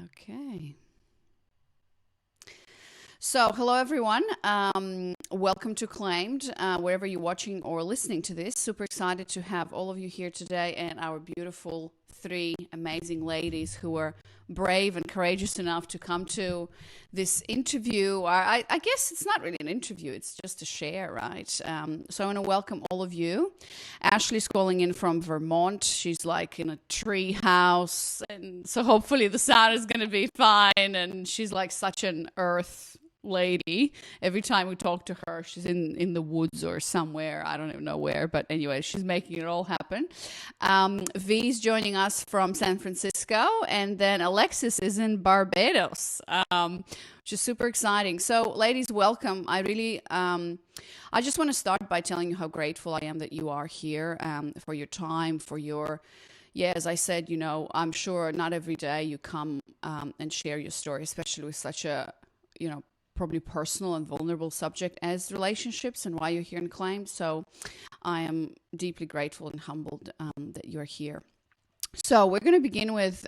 Okay. So, hello everyone. Welcome to Claimed, wherever you're watching or listening to this. Super excited to have all of you here today and our beautiful three amazing ladies who are brave and courageous enough to come to this interview. I guess it's not really an interview, it's just a share, right? So, I want to welcome all of you. Ashley's calling in from Vermont. She's like in a tree house, and so hopefully the sound is going to be fine. And she's like such an earth lady. Every time we talk to her, she's in the woods or somewhere. I don't even know where, but anyway, she's making it all happen. V's joining us from San Francisco, and then Alexis is in Barbados, which is super exciting. So, ladies, welcome. I just want to start by telling you how grateful I am that you are here, for your time, for your yeah, as I said, I'm sure not every day you come and share your story, especially with such a, probably personal and vulnerable subject as relationships and why you're here in Claim. So I am deeply grateful and humbled that you're here. So we're going to begin with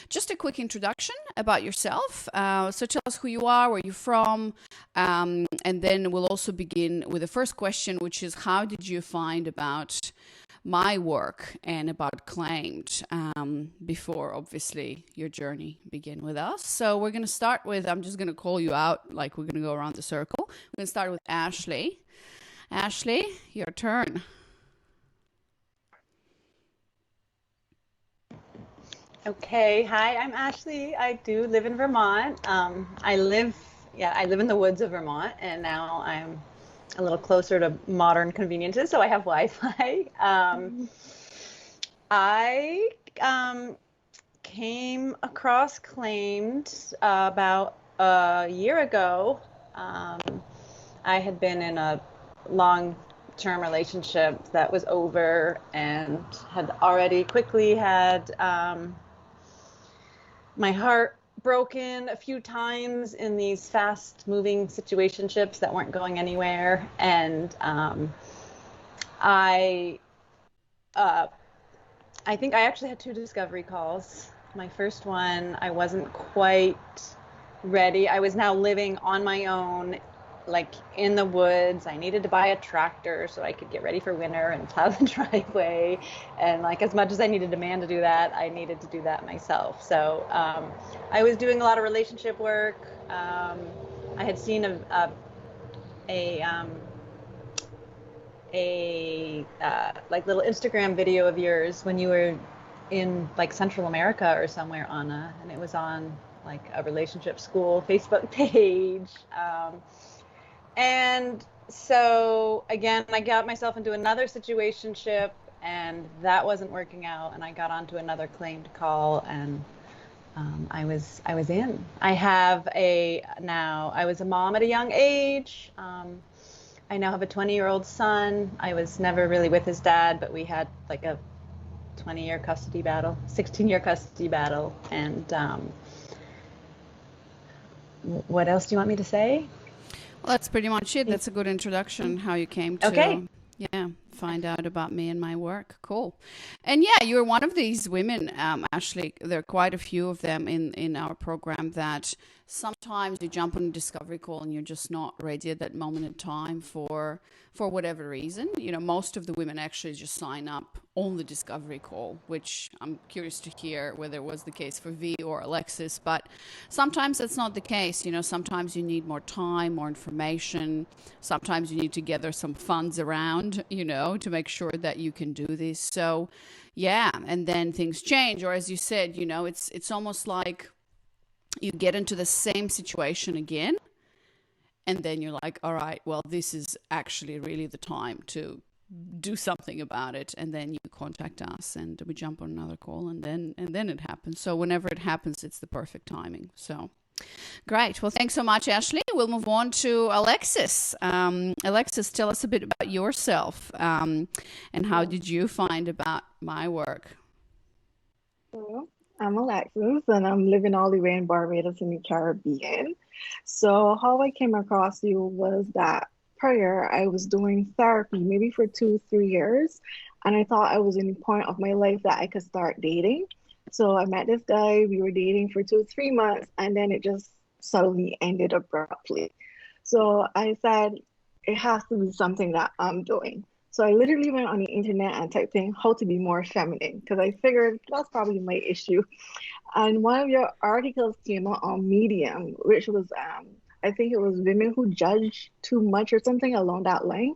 just a quick introduction about yourself. So tell us who you are, where you're from, and then we'll also begin with the first question, which is how did you find about my work and about Claimed before, obviously, your journey begin with us. So we're going to start with, I'm just going to call you out, like we're going to go around the circle. We're going to start with Ashley. Ashley, your turn. Okay, hi, I'm Ashley. I do live in Vermont. I live in the woods of Vermont, and now I'm a little closer to modern conveniences, so I have Wi-Fi. I came across Claimed about a year ago. I had been in a long-term relationship that was over and had already quickly had my heart broken a few times in these fast-moving situationships that weren't going anywhere, and I think I actually had two discovery calls. My first one, I wasn't quite ready. I was now living on my own, like in the woods. I needed to buy a tractor so I could get ready for winter and plow the driveway. And like as much as I needed a man to do that, I needed to do that myself. So I was doing a lot of relationship work. I had seen a like little Instagram video of yours when you were in like Central America or somewhere, Anna, and it was on like a relationship school Facebook page. And so again, I got myself into another situationship, and that wasn't working out. And I got onto another Claimed call, and I was in. I was a mom at a young age. I now have a 20-year-old son. I was never really with his dad, but we had like a 20-year custody battle, 16-year custody battle. And what else do you want me to say? Well, that's pretty much it. That's a good introduction, how you came to, Okay. find out about me and my work. Cool. And yeah, you're one of these women, Ashley. There are quite a few of them in our program that sometimes you jump on a discovery call and you're just not ready at that moment in time for whatever reason. Most of the women actually just sign up on the discovery call, which I'm curious to hear whether it was the case for V or Alexis. But sometimes that's not the case. Sometimes you need more time, more information. Sometimes you need to gather some funds around, to make sure that you can do this. So, yeah, and then things change. Or as you said, it's almost like you get into the same situation again, and then you're like, all right, well, this is actually really the time to do something about it. And then you contact us and we jump on another call, and then it happens. So whenever it happens, it's the perfect timing. So great. Well, thanks so much, Ashley. We'll move on to Alexis. Alexis, tell us a bit about yourself, and how did you find about my work? Hello, I'm Alexis, and I'm living all the way in Barbados in the Caribbean. So, how I came across you was that prior I was doing therapy maybe for 2, 3 years, and I thought I was in the point of my life that I could start dating. So I met this guy, we were dating for 2, 3 months, and then it just suddenly ended abruptly. So I said, it has to be something that I'm doing. So I literally went on the internet and typed in how to be more feminine because I figured that's probably my issue. And one of your articles came out on Medium, which was, I think it was women who judge too much or something along that line.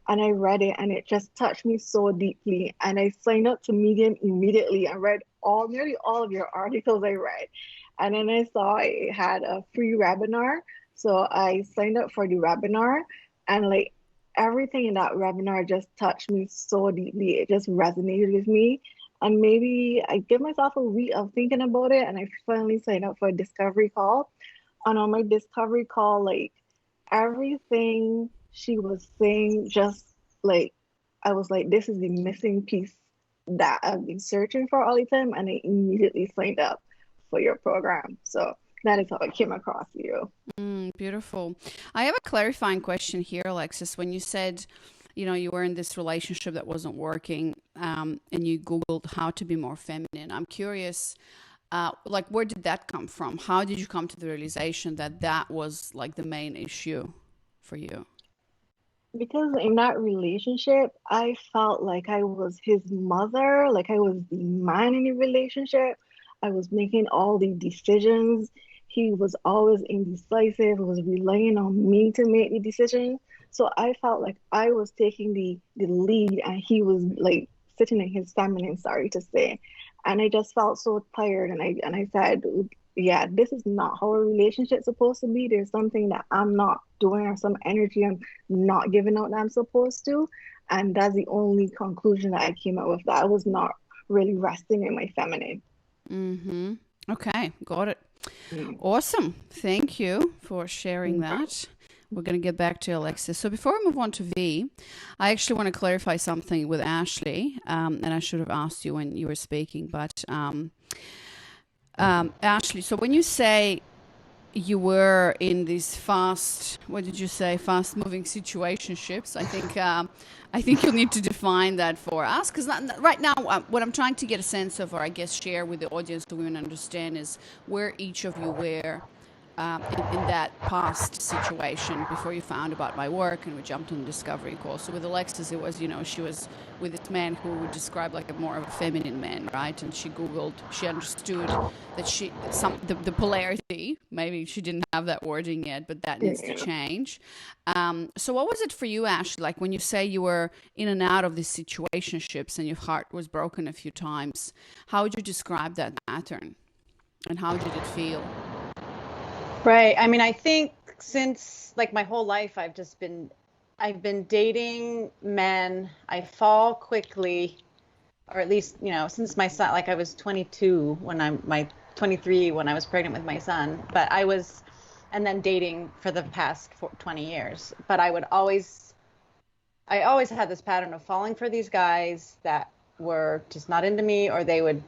And I read it and it just touched me so deeply. And I signed up to Medium immediately and read nearly all of your articles I read. And then I saw it had a free webinar. So I signed up for the webinar and like everything in that webinar just touched me so deeply. It just resonated with me. And maybe I give myself a week of thinking about it, and I finally signed up for a discovery call. And on my discovery call, like everything she was saying, just like I was like, this is the missing piece that I've been searching for all the time, and I immediately signed up for your program. So that is how I came across you. Beautiful. I have a clarifying question here, Alexis. When you said, you were in this relationship that wasn't working, and you Googled how to be more feminine. I'm curious, like, where did that come from? How did you come to the realization that that was like the main issue for you? Because in that relationship, I felt like I was his mother, like I was the man in the relationship. I was making all the decisions. He was always indecisive, was relying on me to make the decision. So I felt like I was taking the lead and he was like sitting in his feminine, sorry to say. And I just felt so tired and I said, yeah, this is not how a relationship's supposed to be. There's something that I'm not doing or some energy I'm not giving out that I'm supposed to. And that's the only conclusion that I came up with, that I was not really resting in my feminine. Mm-hmm. Okay, got it. Mm. Awesome. Thank you for sharing that. We're going to get back to Alexis. So before I move on to V, I actually want to clarify something with Ashley. And I should have asked you when you were speaking, but Ashley, so when you say you were in these fast moving situationships, I think you'll need to define that for us, because right now what I'm trying to get a sense of, or I guess share with the audience so we can understand, is where each of you were in that past situation before you found about my work and we jumped on the discovery call. So with Alexis, it was, she was with this man who would describe like a more of a feminine man, right? And she understood that the polarity, maybe she didn't have that wording yet, but that needs to change. So what was it for you, Ashley? Like when you say you were in and out of these situationships and your heart was broken a few times, how would you describe that pattern and how did it feel? Right. I mean, I think since like my whole life, I've been dating men. I fall quickly, or at least, since my son, like I was 22 my 23 when I was pregnant with my son, and then dating for the past 20 years. But I always had this pattern of falling for these guys that were just not into me, or they would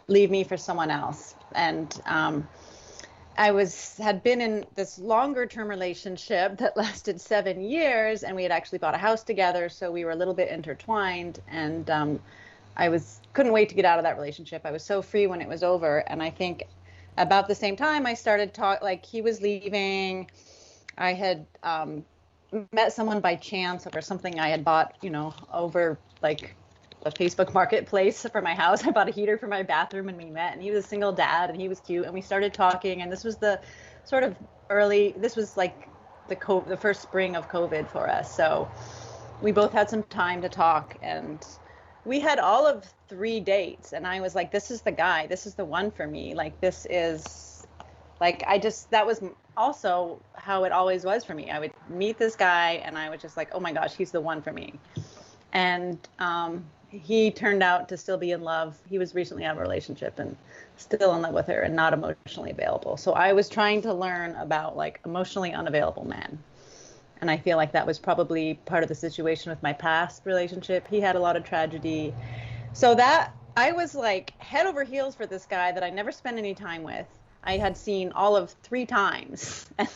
leave me for someone else. And, I had been in this longer term relationship that lasted 7 years, and we had actually bought a house together. So we were a little bit intertwined, and couldn't wait to get out of that relationship. I was so free when it was over. And I think about the same time I started like he was leaving. I had met someone by chance over something I had bought, over like a Facebook marketplace for my house. I bought a heater for my bathroom and we met, and he was a single dad and he was cute, and we started talking. And this was the sort of this was like the first spring of COVID for us. So we both had some time to talk, and we had all of 3 dates, and I was like, this is the guy, this is the one for me. Like, this is like, that was also how it always was for me. I would meet this guy and I was just like, oh my gosh, he's the one for me. And, he turned out to still be in love. He was recently out of a relationship and still in love with her and not emotionally available. So I was trying to learn about like emotionally unavailable men. And I feel like that was probably part of the situation with my past relationship. He had a lot of tragedy. So that I was like head over heels for this guy that I never spent any time with. I had seen all of 3 times, and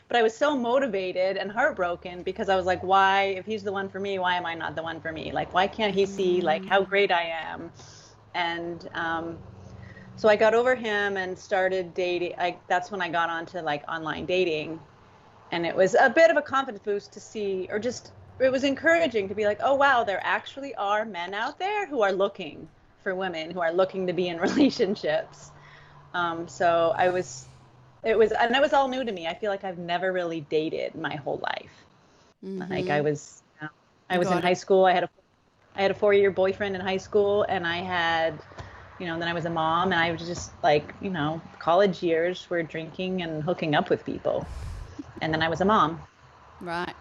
but I was so motivated and heartbroken because I was like, why, if he's the one for me, why am I not the one for me? Like, why can't he see like how great I am? And So I got over him and started dating. That's when I got onto like online dating. And it was a bit of a confidence boost to see, or just, it was encouraging to be like, oh, wow, there actually are men out there who are looking for women, who are looking to be in relationships. So and it was all new to me. I feel like I've never really dated my whole life. Like Mm-hmm. I was in Got high it. school. I had a 4-year boyfriend in high school, and I had, then I was a mom, and I was just like, college years were drinking and hooking up with people. And then I was a mom. Right.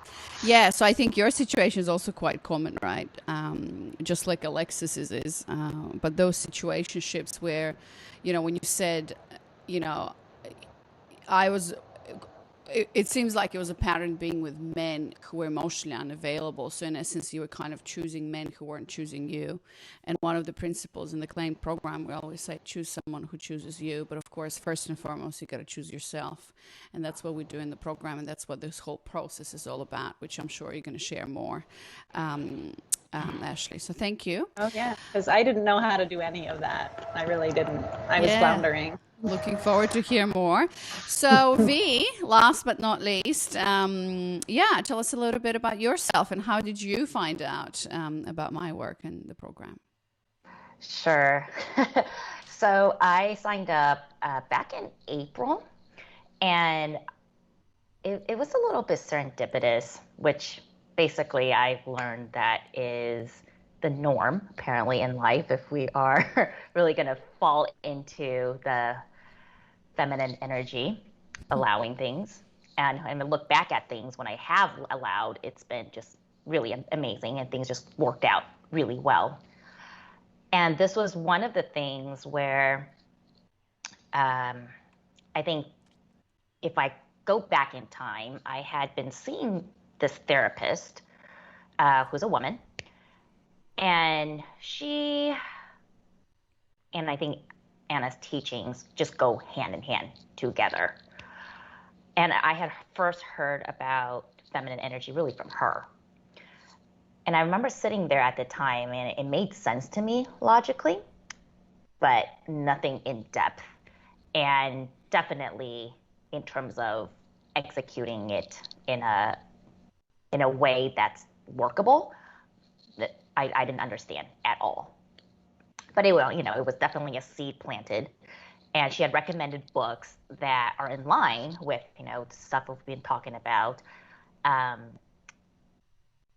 Yeah. So I think your situation is also quite common, right? Just like Alexis's is. But those situationships where, when you said, you know, I was it seems like it was a pattern being with men who were emotionally unavailable. So in essence, you were kind of choosing men who weren't choosing you. And one of the principles in the claim program, we always say, choose someone who chooses you. But of course, first and foremost, you got to choose yourself. And that's what we do in the program. And that's what this whole process is all about, which I'm sure you're going to share more, Ashley. So thank you. Oh yeah, because I didn't know how to do any of that. I really didn't. I was Yeah. floundering. Looking forward to hear more. So, V, last but not least, tell us a little bit about yourself and how did you find out about my work and the program? Sure. So I signed up back in April, and it was a little bit serendipitous, which basically I've learned that is the norm apparently in life if we are really going to fall into the feminine energy, allowing things. And I look back at things when I have allowed, it's been just really amazing and things just worked out really well. And this was one of the things where I think if I go back in time, I had been seeing this therapist who's a woman. And I think Anna's teachings just go hand in hand together. And I had first heard about feminine energy really from her. And I remember sitting there at the time, and it made sense to me logically, but nothing in depth. And definitely in terms of executing it in a way that's workable, that I didn't understand at all. But it was definitely a seed planted. And she had recommended books that are in line with, stuff we've been talking about.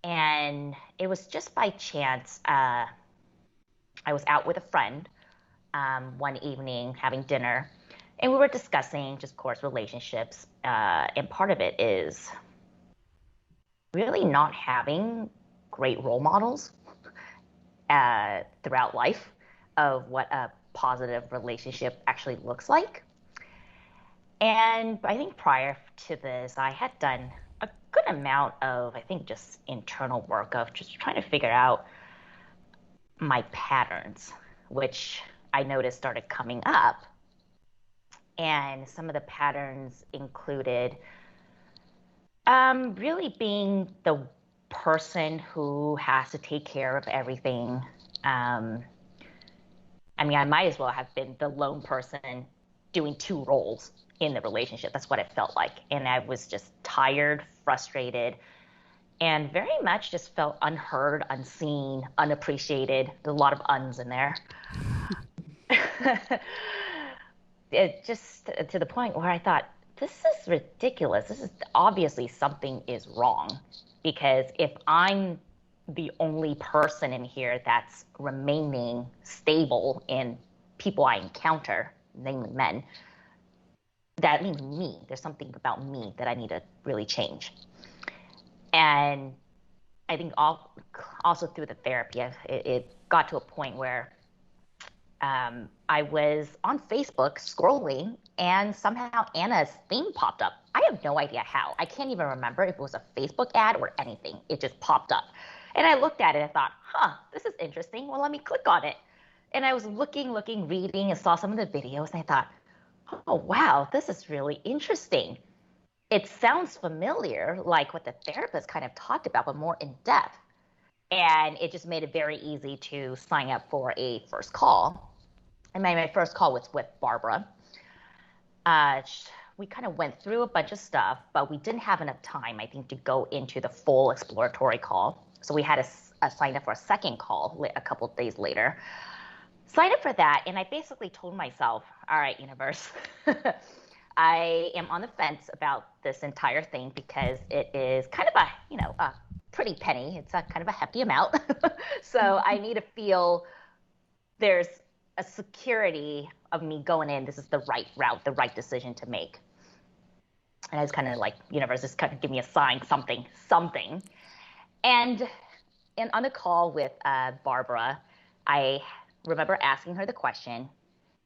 And it was just by chance, I was out with a friend one evening having dinner, and we were discussing just, of course, relationships. And part of it is really not having great role models throughout life of what a positive relationship actually looks like. And I think prior to this, I had done a good amount of, I think, just internal work of just trying to figure out my patterns, which I noticed started coming up. And some of the patterns included really being the person who has to take care of everything. I might as well have been the lone person doing two roles in the relationship. That's what it felt like. And I was just tired, frustrated, and very much just felt unheard, unseen, unappreciated. There's a lot of uns in there. It just to the point where I thought, this is ridiculous. This is obviously something is wrong, because if I'm the only person in here that's remaining stable in people I encounter, namely men, that means me. There's something about me that I need to really change. And I think also through the therapy, it got to a point where I was on Facebook scrolling, and somehow Anna's thing popped up. I have no idea how. I can't even remember if it was a Facebook ad or anything. It just popped up. And I looked at it and thought, this is interesting. Well, let me click on it. And I was looking, reading, and saw some of the videos, and I thought, oh, wow, this is really interesting. It sounds familiar, like what the therapist kind of talked about, but more in depth. And it just made it very easy to sign up for a first call. And my first call was with Barbara. We kind of went through a bunch of stuff, but we didn't have enough time, I think, to go into the full exploratory call. So we had to sign up for a second call a couple of days later. Signed up for that, and I basically told myself, all right, universe, I am on the fence about this entire thing because it is kind of a pretty penny. It's a kind of a hefty amount. So I need to feel there's a security of me going in. This is the right route, the right decision to make. And I was kind of like, universe, just kind of give me a sign, something. And on the call with Barbara, I remember asking her the question,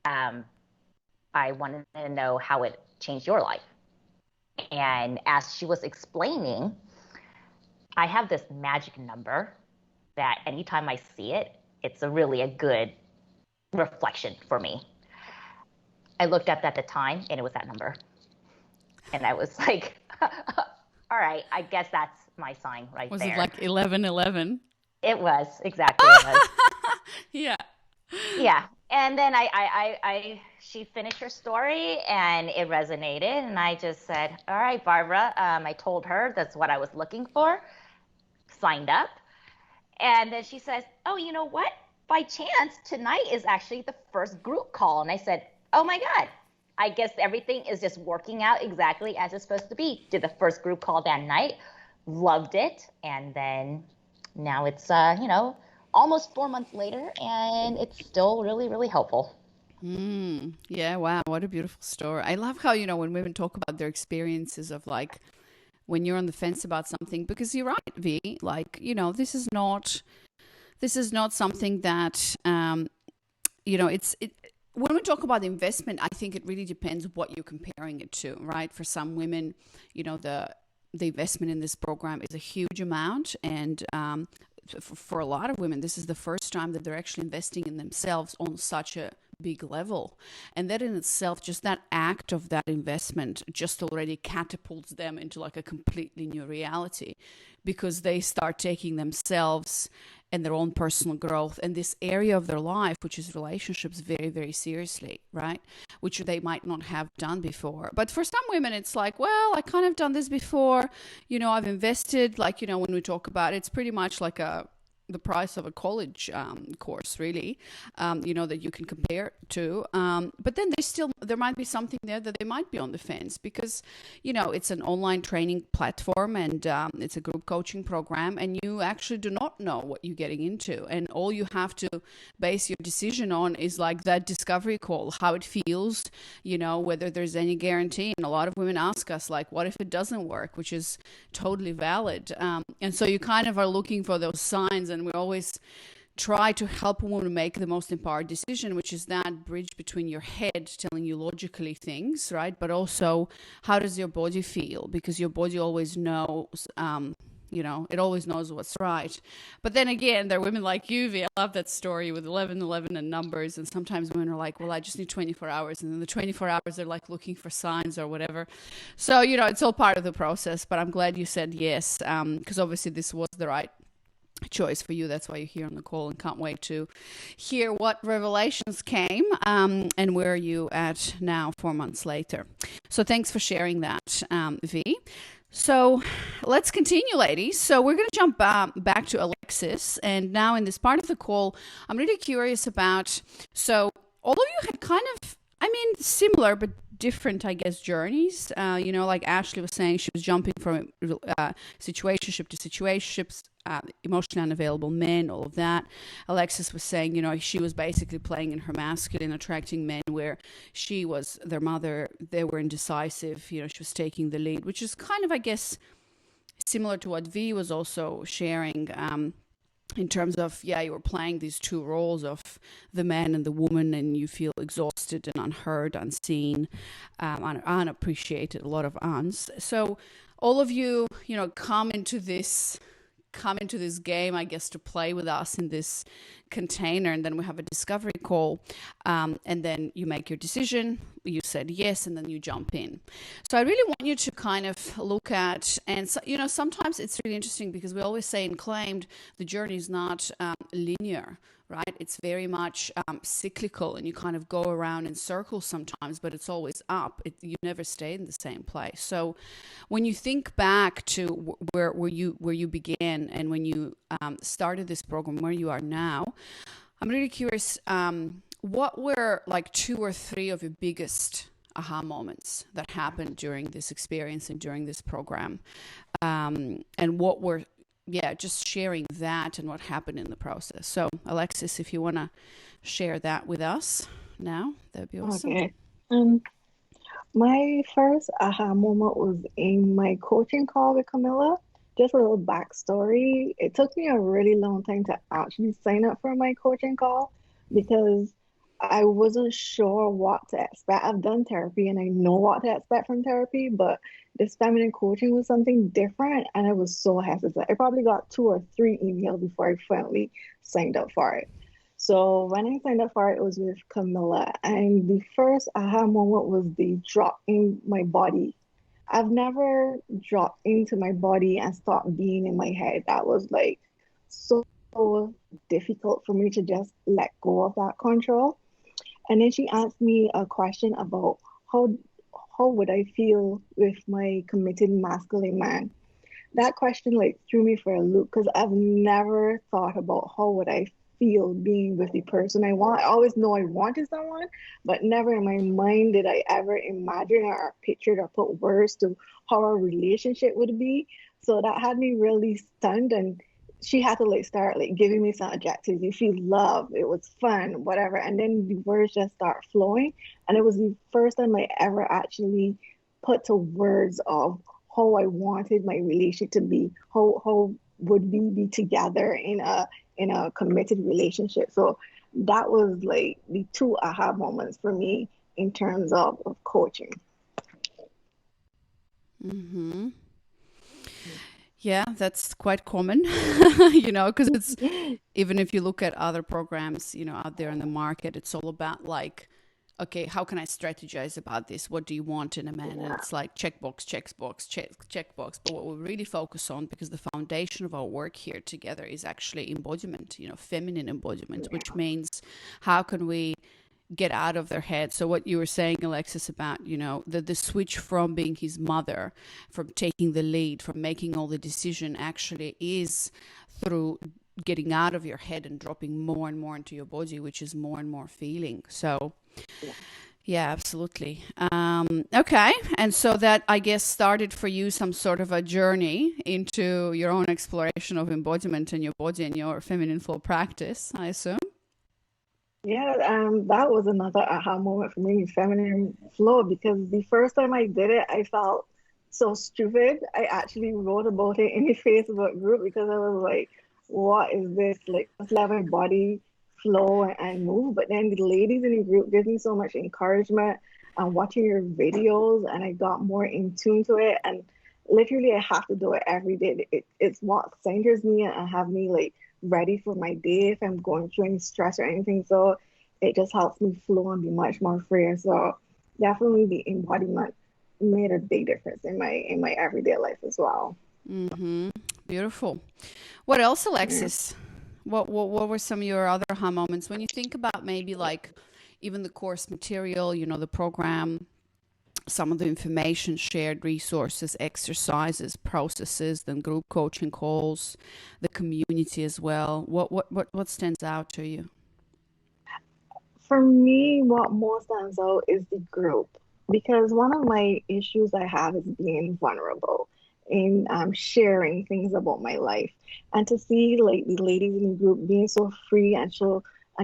I wanted to know how it changed your life. And as she was explaining, I have this magic number that anytime I see it, it's really a good reflection for me. I looked up at the time and it was that number. And I was like, all right, I guess that's my sign right was there. Was it like 1111? It was, exactly. It was. Yeah. Yeah. And then she finished her story and it resonated. And I just said, all right, Barbara, I told her that's what I was looking for, signed up. And then she says, oh, you know what? By chance, tonight is actually the first group call. And I said, oh my God, I guess everything is just working out exactly as it's supposed to be. Did the first group call that night, loved it. And then now it's, almost 4 months later, and it's still really, really helpful. Yeah, wow, what a beautiful story. I love how, when women talk about their experiences of like when you're on the fence about something, because you're right, V, like, this is not something that, when we talk about investment, I think it really depends what you're comparing it to, right? For some women, the investment in this program is a huge amount, and for a lot of women, this is the first time that they're actually investing in themselves on such a big level. And that in itself, just that act of that investment just already catapults them into like a completely new reality, because they start taking themselves and their own personal growth and this area of their life, which is relationships, very, very seriously, right? Which they might not have done before. But for some women, it's like, well, I kind of done this before. I've invested, like, when we talk about it, it's pretty much like the price of a college course, really, that you can compare to. But then there might be something there that they might be on the fence, because, it's an online training platform, and it's a group coaching program, and you actually do not know what you're getting into. And all you have to base your decision on is like that discovery call, how it feels, whether there's any guarantee. And a lot of women ask us, like, what if it doesn't work, which is totally valid. And so you kind of are looking for those signs. And we always try to help a woman make the most empowered decision, which is that bridge between your head telling you logically things, right? But also, how does your body feel? Because your body always knows, it always knows what's right. But then again, there are women like you, V. I love that story with 1111 and numbers. And sometimes women are like, well, I just need 24 hours. And then the 24 hours, they're like looking for signs or whatever. So, it's all part of the process. But I'm glad you said yes, because obviously this was the right choice for you. That's why you're here on the call, and can't wait to hear what revelations came, and where are you at now 4 months later. So thanks for sharing that, V. So let's continue, ladies. So we're going to jump back to Alexis, and now in this part of the call, I'm really curious about, so all of you had kind of, similar but different, I guess, journeys. Like Ashley was saying, she was jumping from situationship to situationships, emotionally unavailable men, all of that. Alexis was saying, she was basically playing in her masculine, attracting men where she was their mother, they were indecisive, she was taking the lead, which is kind of, I guess, similar to what V was also sharing, in terms of, you were playing these two roles of the man and the woman, and you feel exhausted and unheard, unseen, unappreciated, a lot of uns. So all of you, come into this game, I guess, to play with us in this container, and then we have a discovery call, and then you make your decision, you said yes, and then you jump in. So I really want you to kind of look at, and so, sometimes it's really interesting, because we always say in Claimed, the journey is not linear, right? It's very much cyclical, and you kind of go around in circles sometimes, but it's always up. You never stay in the same place. So when you think back to where you began and when you started this program, where you are now, I'm really curious, what were like 2 or 3 of your biggest aha moments that happened during this experience and during this program? And what were, just sharing that and what happened in the process. So, Alexis, if you want to share that with us now, that'd be awesome. Okay. My first aha moment was in my coaching call with Camilla. Just a little backstory. It took me a really long time to actually sign up for my coaching call because I wasn't sure what to expect. I've done therapy and I know what to expect from therapy, but this feminine coaching was something different and I was so hesitant. I probably got 2 or 3 emails before I finally signed up for it. So when I signed up for it, it was with Camilla, and the first aha moment was the drop in my body. I've never dropped into my body and stopped being in my head. That was like so difficult for me to just let go of that control. And then she asked me a question about how how would I feel with my committed masculine man. That question like threw me for a loop because I've never thought about how would I feel being with the person I want. I always know I wanted someone, but never in my mind did I ever imagine or picture or put words to how our relationship would be. So that had me really stunned, and she had to like start like giving me some adjectives. You feel love, it was fun, whatever. And then the words just start flowing. And it was the first time I ever actually put to words of how I wanted my relationship to be, how would we be together in a committed relationship. So that was like the 2 aha moments for me in terms of coaching. Mm-hmm. Yeah, that's quite common, because it's, even if you look at other programs, out there in the market, it's all about like, okay, how can I strategize about this? What do you want in a man? And it's like checkbox, checkbox. But what we really focus on, because the foundation of our work here together is actually embodiment, feminine embodiment, which means how can we get out of their head. So what you were saying, Alexis, about, the switch from being his mother, from taking the lead, from making all the decision, actually is through getting out of your head and dropping more and more into your body, which is more and more feeling. So yeah, absolutely. Okay. And so that, I guess, started for you some sort of a journey into your own exploration of embodiment in your body and your feminine flow practice, I assume. Yeah, that was another aha moment for me, feminine flow, because the first time I did it, I felt so stupid. I actually wrote about it in the Facebook group because I was like, what is this? Like, just let my body flow and move. But then the ladies in the group gave me so much encouragement and watching your videos, and I got more in tune to it. And literally, I have to do it every day. It's what centers me and have me like ready for my day if I'm going through any stress or anything. So it just helps me flow and be much more freer. So definitely the embodiment made a big difference in my everyday life as well. Mm-hmm. Beautiful. What else, Alexis? What were some of your other aha moments when you think about maybe like even the course material, the program, some of the information shared, resources, exercises, processes, then group coaching calls, the community as well. What stands out to you? For me, what most stands out is the group, because one of my issues I have is being vulnerable in sharing things about my life, and to see like the ladies in the group being so free and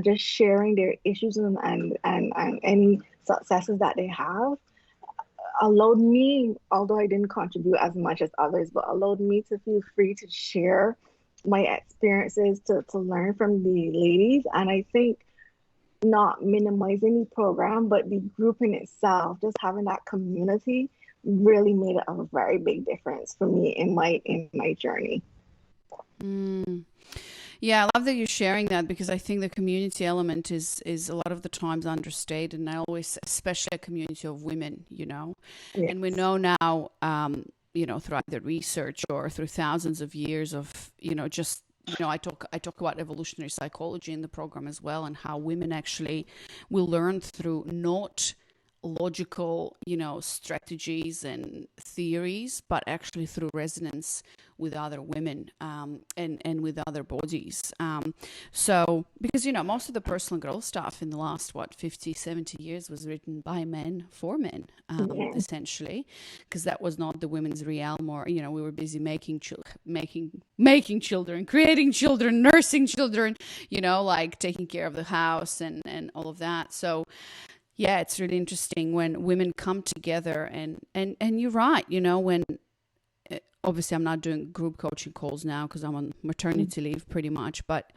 just sharing their issues and any successes that they have allowed me, although I didn't contribute as much as others, but allowed me to feel free to share my experiences, to learn from the ladies. And I think not minimizing the program, but the group in itself, just having that community really made a very big difference for me in my journey. Yeah, I love that you're sharing that, because I think the community element is a lot of the times understated, and I always, especially a community of women, Yes. and we know now, throughout the research or through thousands of years of, just I talk about evolutionary psychology in the program as well, and how women actually will learn through not logical, strategies and theories, but actually through resonance with other women, and with other bodies. So, because, most of the personal growth stuff in the last, 50, 70 years was written by men for men, essentially, because that was not the women's realm, or, we were busy making children, creating children, nursing children, like taking care of the house and all of that. So, yeah, it's really interesting when women come together, and you're right, when obviously I'm not doing group coaching calls now because I'm on maternity leave pretty much, but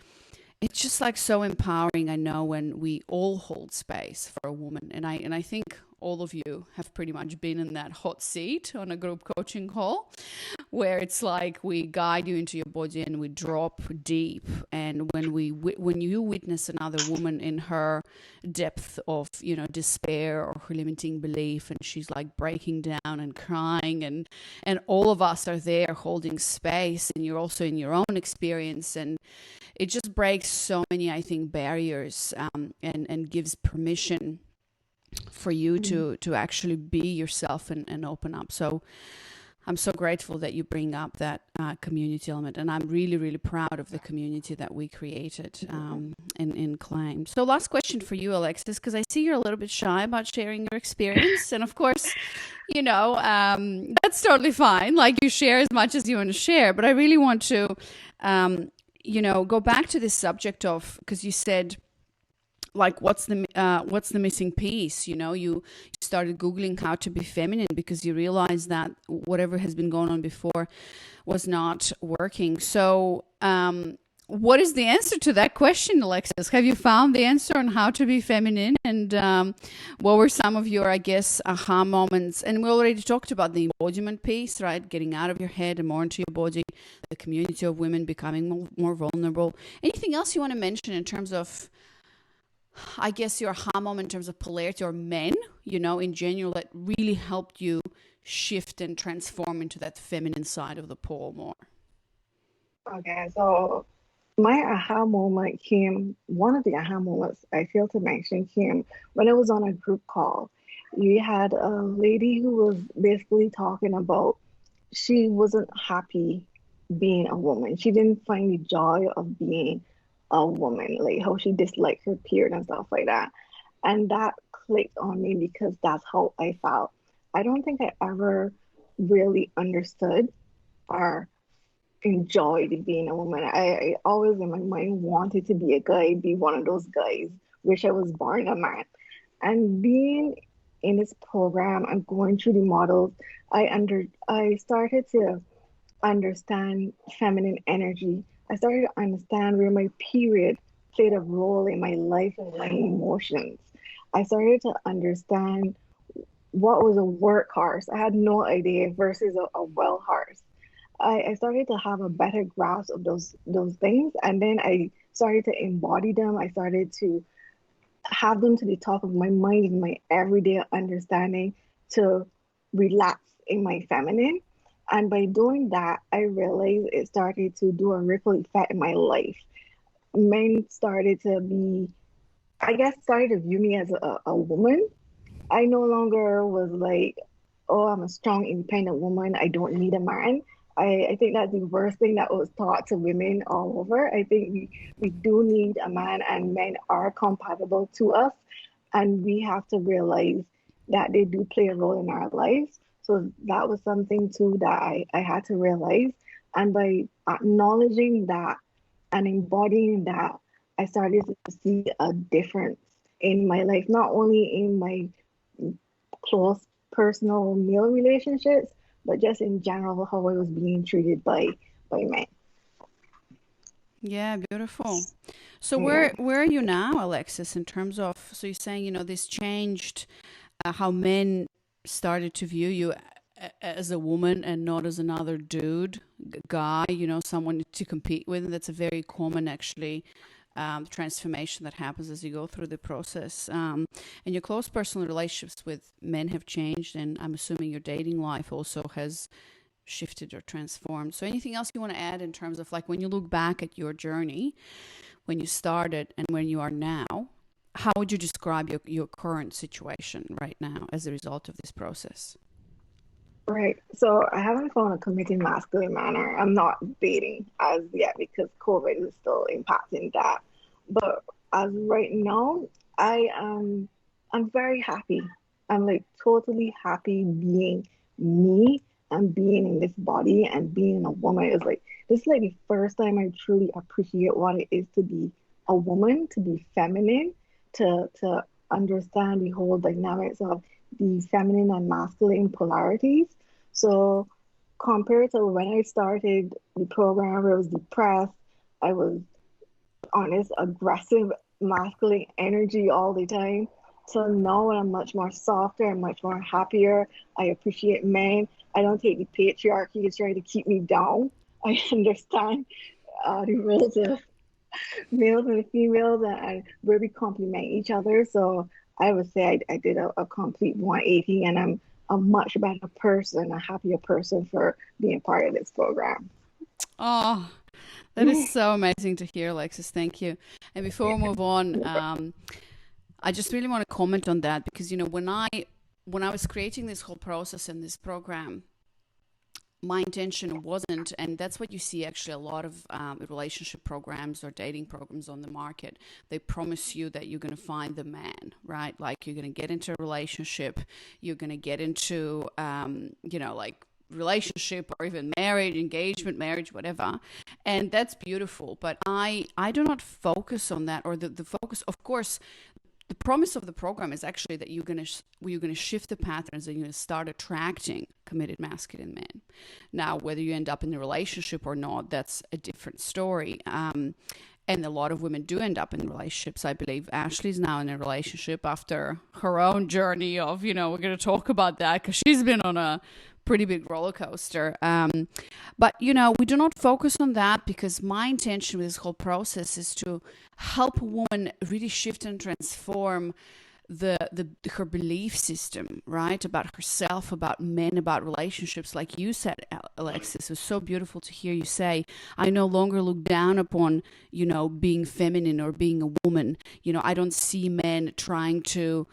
it's just like so empowering, I know, when we all hold space for a woman. And I think all of you have pretty much been in that hot seat on a group coaching call, where it's like we guide you into your body and we drop deep. And when you witness another woman in her depth of, despair or her limiting belief, and she's like breaking down and crying, and all of us are there holding space, and you're also in your own experience, and it just breaks so many, I think, barriers, and gives permission for you to actually be yourself and open up. So I'm so grateful that you bring up that community element, and I'm really, really proud of the community that we created in Claim. So last question for you, Alexis, because I see you're a little bit shy about sharing your experience, and of course, that's totally fine. Like, you share as much as you want to share, but I really want to, go back to this subject of, because you said, like, what's the missing piece? You started Googling how to be feminine because you realized that whatever has been going on before was not working. So what is the answer to that question, Alexis? Have you found the answer on how to be feminine? And what were some of your, I guess, aha moments? And we already talked about the embodiment piece, right? Getting out of your head and more into your body, the community of women becoming more vulnerable. Anything else you want to mention in terms of, I guess, your aha moment in terms of polarity, or men, in general, that really helped you shift and transform into that feminine side of the pole more? Okay, so my aha moment one of the aha moments I feel to mention came when I was on a group call. You had a lady who was basically talking about she wasn't happy being a woman. She didn't find the joy of being a woman, like how she disliked her period and stuff like that. And that clicked on me because that's how I felt. I don't think I ever really understood or enjoyed being a woman. I always in my mind wanted to be a guy, be one of those guys, wish I was born a man. And being in this program and going through the models, I started to understand feminine energy. I started to understand where my period played a role in my life and my emotions. I started to understand what was a workhorse. I had no idea versus a well horse. I started to have a better grasp of those things, and then I started to embody them. I started to have them to the top of my mind in my everyday understanding, to relax in my feminine. And by doing that, I realized it started to do a ripple effect in my life. Men started to started to view me as a woman. I no longer was like, oh, I'm a strong, independent woman. I don't need a man. I think that's the worst thing that was taught to women all over. I think we do need a man, and men are compatible to us. And we have to realize that they do play a role in our lives. So that was something too that I had to realize. And by acknowledging that and embodying that, I started to see a difference in my life, not only in my close personal male relationships, but just in general, how I was being treated by men. Yeah, beautiful. So where are you now, Alexis, in terms of, so you're saying, this changed how men started to view you as a woman and not as another dude, guy, someone to compete with. And that's a very common, actually, transformation that happens as you go through the process. And your close personal relationships with men have changed, and I'm assuming your dating life also has shifted or transformed. So anything else you want to add in terms of like when you look back at your journey, when you started and when you are now, how would you describe your current situation right now as a result of this process? Right. So I haven't found a committed masculine manner. I'm not dating as yet because COVID is still impacting that. But as right now, I'm very happy. I'm like totally happy being me and being in this body and being a woman. It's like this is like the first time I truly appreciate what it is to be a woman, to be feminine, to understand the whole dynamics of the feminine and masculine polarities. So compared to when I started the program where I was depressed, I was honest, aggressive, masculine energy all the time. So now I'm much more softer, I'm much more happier. I appreciate men. I don't take the patriarchy is trying to keep me down. I understand the roles of males and females and where we complement each other. So I would say I did a complete 180 and I'm a much better person, a happier person for being part of this program. Oh, that is so amazing to hear, Alexis. Thank you. And before we move on, I just really want to comment on that because, you know, when I was creating this whole process and this program, my intention wasn't, and that's what you see actually a lot of relationship programs or dating programs on the market. They promise you that you're going to find the man, right? Like you're going to get into a relationship, you're going to get into, like relationship or even marriage, engagement, marriage, whatever. And that's beautiful. But I do not focus on that, or the focus, of course, the promise of the program is actually that you're going to shift the patterns and you're going to start attracting committed masculine men. Now, whether you end up in a relationship or not, that's a different story. And a lot of women do end up in relationships. I believe Ashley's now in a relationship after her own journey of, we're going to talk about that because she's been on a pretty big roller coaster. But, we do not focus on that because my intention with this whole process is to help a woman really shift and transform her belief system, right? About herself, about men, about relationships. Like you said, Alexis, it was so beautiful to hear you say, I no longer look down upon, being feminine or being a woman. I don't see men trying to,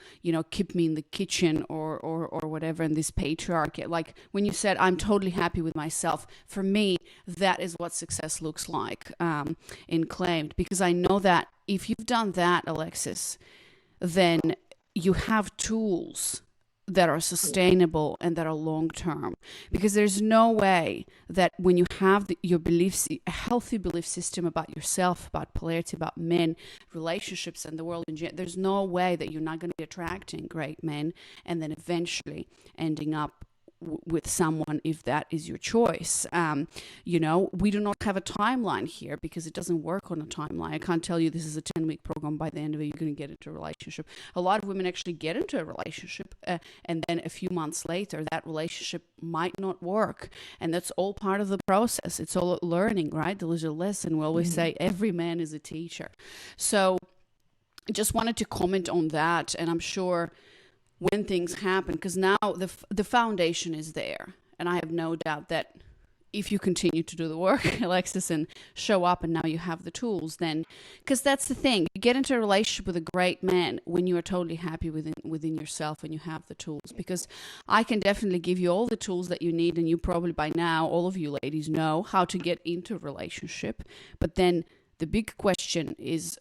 keep me in the kitchen or whatever in this patriarchy. Like when you said, I'm totally happy with myself, for me, that is what success looks like in Claimed. Because I know that if you've done that, Alexis, then you have tools that are sustainable and that are long-term. Because there's no way that when you have your beliefs, a healthy belief system about yourself, about polarity, about men, relationships, and the world in general, there's no way that you're not going to be attracting great men and then eventually ending up with someone if that is your choice. We do not have a timeline here because it doesn't work on a timeline. I can't tell you this is a 10-week program. By the end of it, you're going to get into a relationship. A lot of women actually get into a relationship and then a few months later, that relationship might not work. And that's all part of the process. It's all learning, right? There is a lesson. We always say every man is a teacher. So I just wanted to comment on that. And I'm sure when things happen, because now the foundation is there. And I have no doubt that if you continue to do the work, Alexis, and show up and now you have the tools, then, because that's the thing, you get into a relationship with a great man when you are totally happy within yourself and you have the tools. Because I can definitely give you all the tools that you need, and you probably by now, all of you ladies know how to get into a relationship. But then the big question is,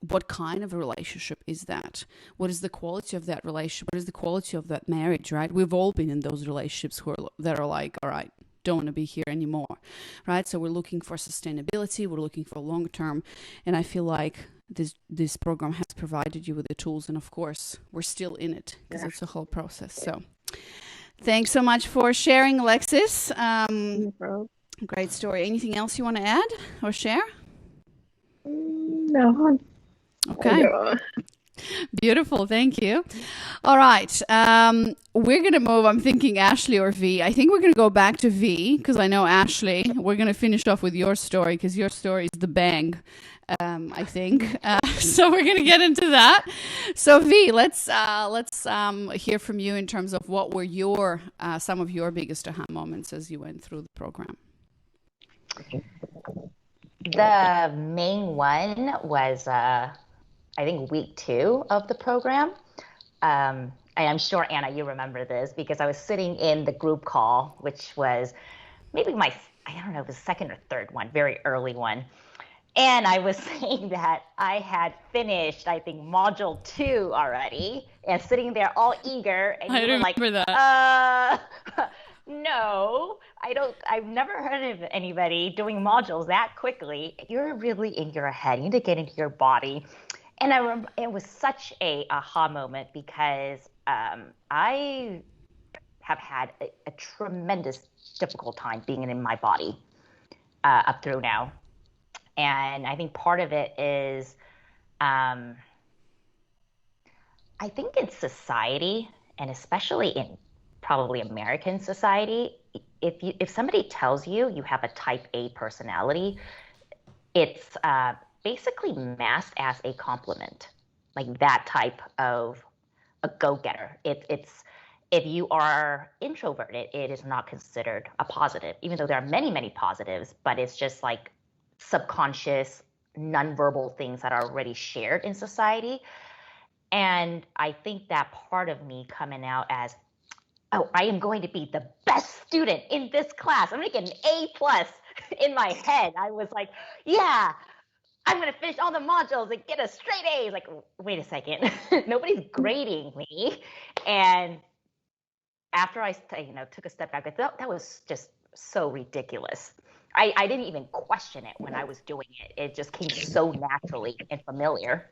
what kind of a relationship is that? What is the quality of that relationship? What is the quality of that marriage, right? We've all been in those relationships that are like, all right, don't want to be here anymore, right? So we're looking for sustainability. We're looking for long term. And I feel like this program has provided you with the tools. And of course, we're still in it because it's a whole process. So thanks so much for sharing, Alexis. Great story. Anything else you want to add or share? No. Okay. Beautiful. Thank you. All right. We're going to move. I'm thinking Ashley or V. I think we're going to go back to V because I know Ashley, we're going to finish off with your story because your story is the bang. I think. So we're gonna get into that. So V, let's hear from you in terms of what were your some of your biggest aha moments as you went through the program. The main one was, I think, week 2 of the program. And I'm sure, Anna, you remember this because I was sitting in the group call, which was maybe I don't know, it was second or third one, very early one. And I was saying that I had finished, I think, module 2 already, and sitting there all eager, and you were like, no, I've never heard of anybody doing modules that quickly. You're really in your head. You need to get into your body. And I remember it was such a aha moment because I have had a tremendous difficult time being in my body up through now. And I think part of it is, I think in society, and especially in probably American society, if somebody tells you you have a type A personality, it's basically masked as a compliment, like that type of a go-getter. It's if you are introverted, it is not considered a positive, even though there are many, many positives, but it's just like subconscious, nonverbal things that are already shared in society. And I think that part of me coming out as, oh, I am going to be the best student in this class. I'm going to get an A plus in my head. I was like, yeah, I'm going to finish all the modules and get a straight A. Like, wait a second. Nobody's grading me. And after I took a step back, I thought that was just so ridiculous. I didn't even question it when I was doing it. It just came so naturally and familiar.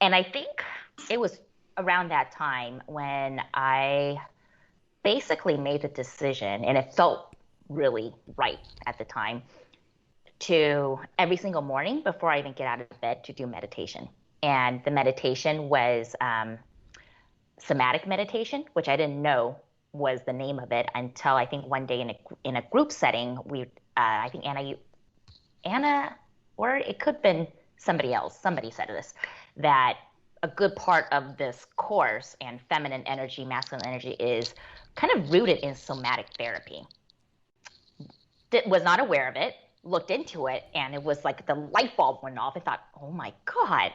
And I think it was around that time when I basically made the decision, and it felt really right at the time, to every single morning before I even get out of bed to do meditation. And the meditation was somatic meditation, which I didn't know was the name of it until I think one day in a group setting, I think Anna, or it could have been somebody else. Somebody said this, that a good part of this course and feminine energy, masculine energy is kind of rooted in somatic therapy. Was not aware of it, looked into it, and it was like the light bulb went off. I thought, oh my God,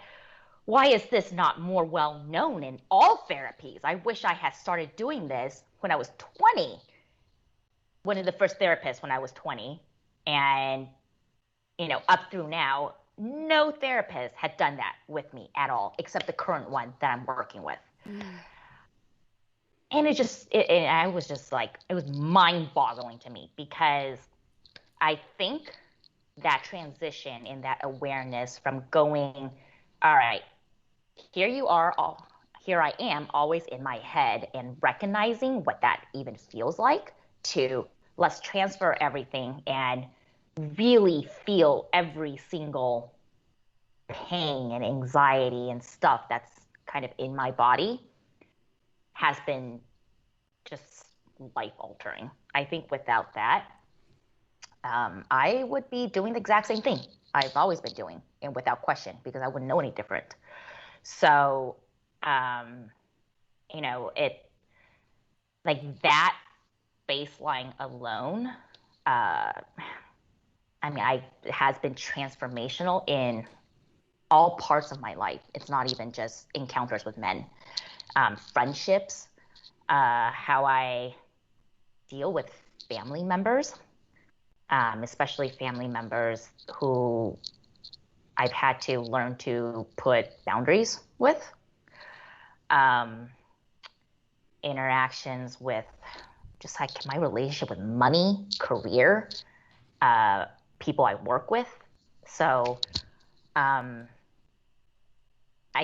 why is this not more well known in all therapies? I wish I had started doing this when I was 20. One of the first therapists when I was 20. And, up through now, no therapist had done that with me at all, except the current one that I'm working with. And I was just like, it was mind-boggling to me because I think that transition in that awareness from going, all right, here I am always in my head, and recognizing what that even feels like, to let's transfer everything and really feel every single pain and anxiety and stuff that's kind of in my body, has been just life altering. I think without that, I would be doing the exact same thing I've always been doing, and without question, because I wouldn't know any different. So, it, like, that baseline alone, it has been transformational in all parts of my life. It's not even just encounters with men, friendships, how I deal with family members, especially family members who I've had to learn to put boundaries with, interactions with just like my relationship with money, career, people I work with. So I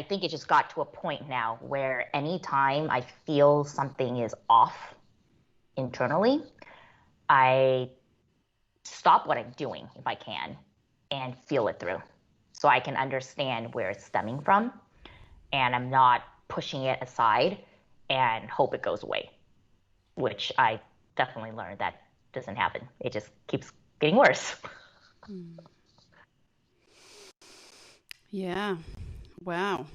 think it just got to a point now where anytime I feel something is off internally, I stop what I'm doing if I can and feel it through, so I can understand where it's stemming from, and I'm not pushing it aside and hope it goes away, which I definitely learned that doesn't happen. It just keeps getting worse. Yeah. Wow.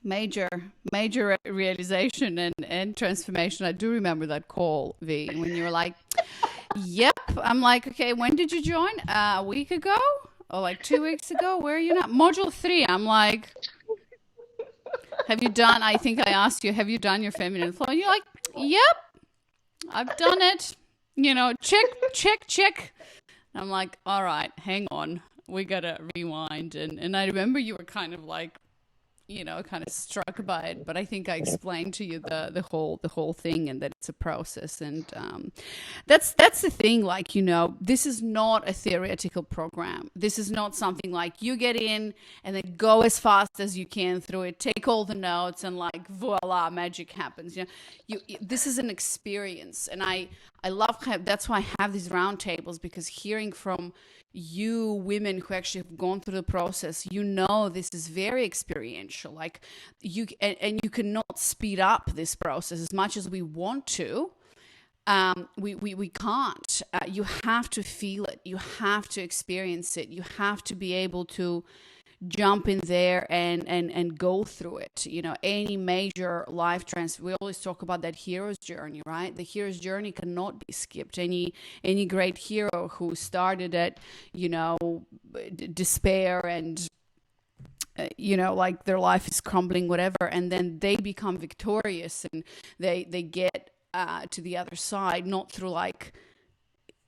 Major, major realization and transformation. I do remember that call, V, when you were like, yep. I'm like, okay, when did you join? A week ago? Or like 2 weeks ago? Where are you now? Module 3. I'm like, have you done, I think I asked you, have you done your feminine flow? And you're like, yep, I've done it. Check, check, check. I'm like, all right, hang on. We got to rewind. And I remember you were kind of like, kind of struck by it, but I think I explained to you the whole thing, and that it's a process, and that's the thing. Like, this is not a theoretical program. This is not something like you get in and then go as fast as you can through it, take all the notes, and like voila, magic happens. This is an experience, and I love that's why I have these roundtables, because hearing from you women who actually have gone through the process, this is very experiential. Like and you cannot speed up this process as much as we want to. We can't. You have to feel it. You have to experience it. You have to be able to jump in there and go through it. Any major life trans, we always talk about that hero's journey, right? The hero's journey cannot be skipped. Any great hero who started at despair and like their life is crumbling, whatever, and then they become victorious, and they get to the other side, not through like,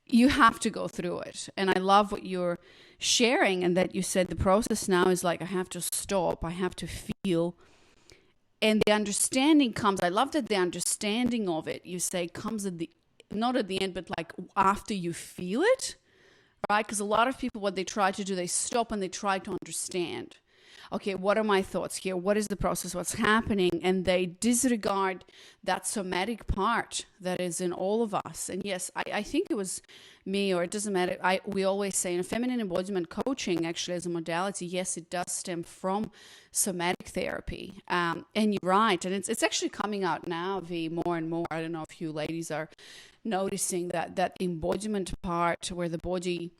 you have to go through it. And I love what you're sharing, and that you said the process now is like, I have to stop, I have to feel, and the understanding comes. I love that the understanding of it, you say, comes not at the end, but like after you feel it, right? Because a lot of people, what they try to do, they stop and they try to understand. Okay, what are my thoughts here? What is the process? What's happening? And they disregard that somatic part that is in all of us. And yes, I think it was me, or it doesn't matter. We always say in feminine embodiment coaching, actually as a modality, yes, it does stem from somatic therapy. And you're right. And it's actually coming out now, V, more and more. I don't know if you ladies are noticing that embodiment part, where the body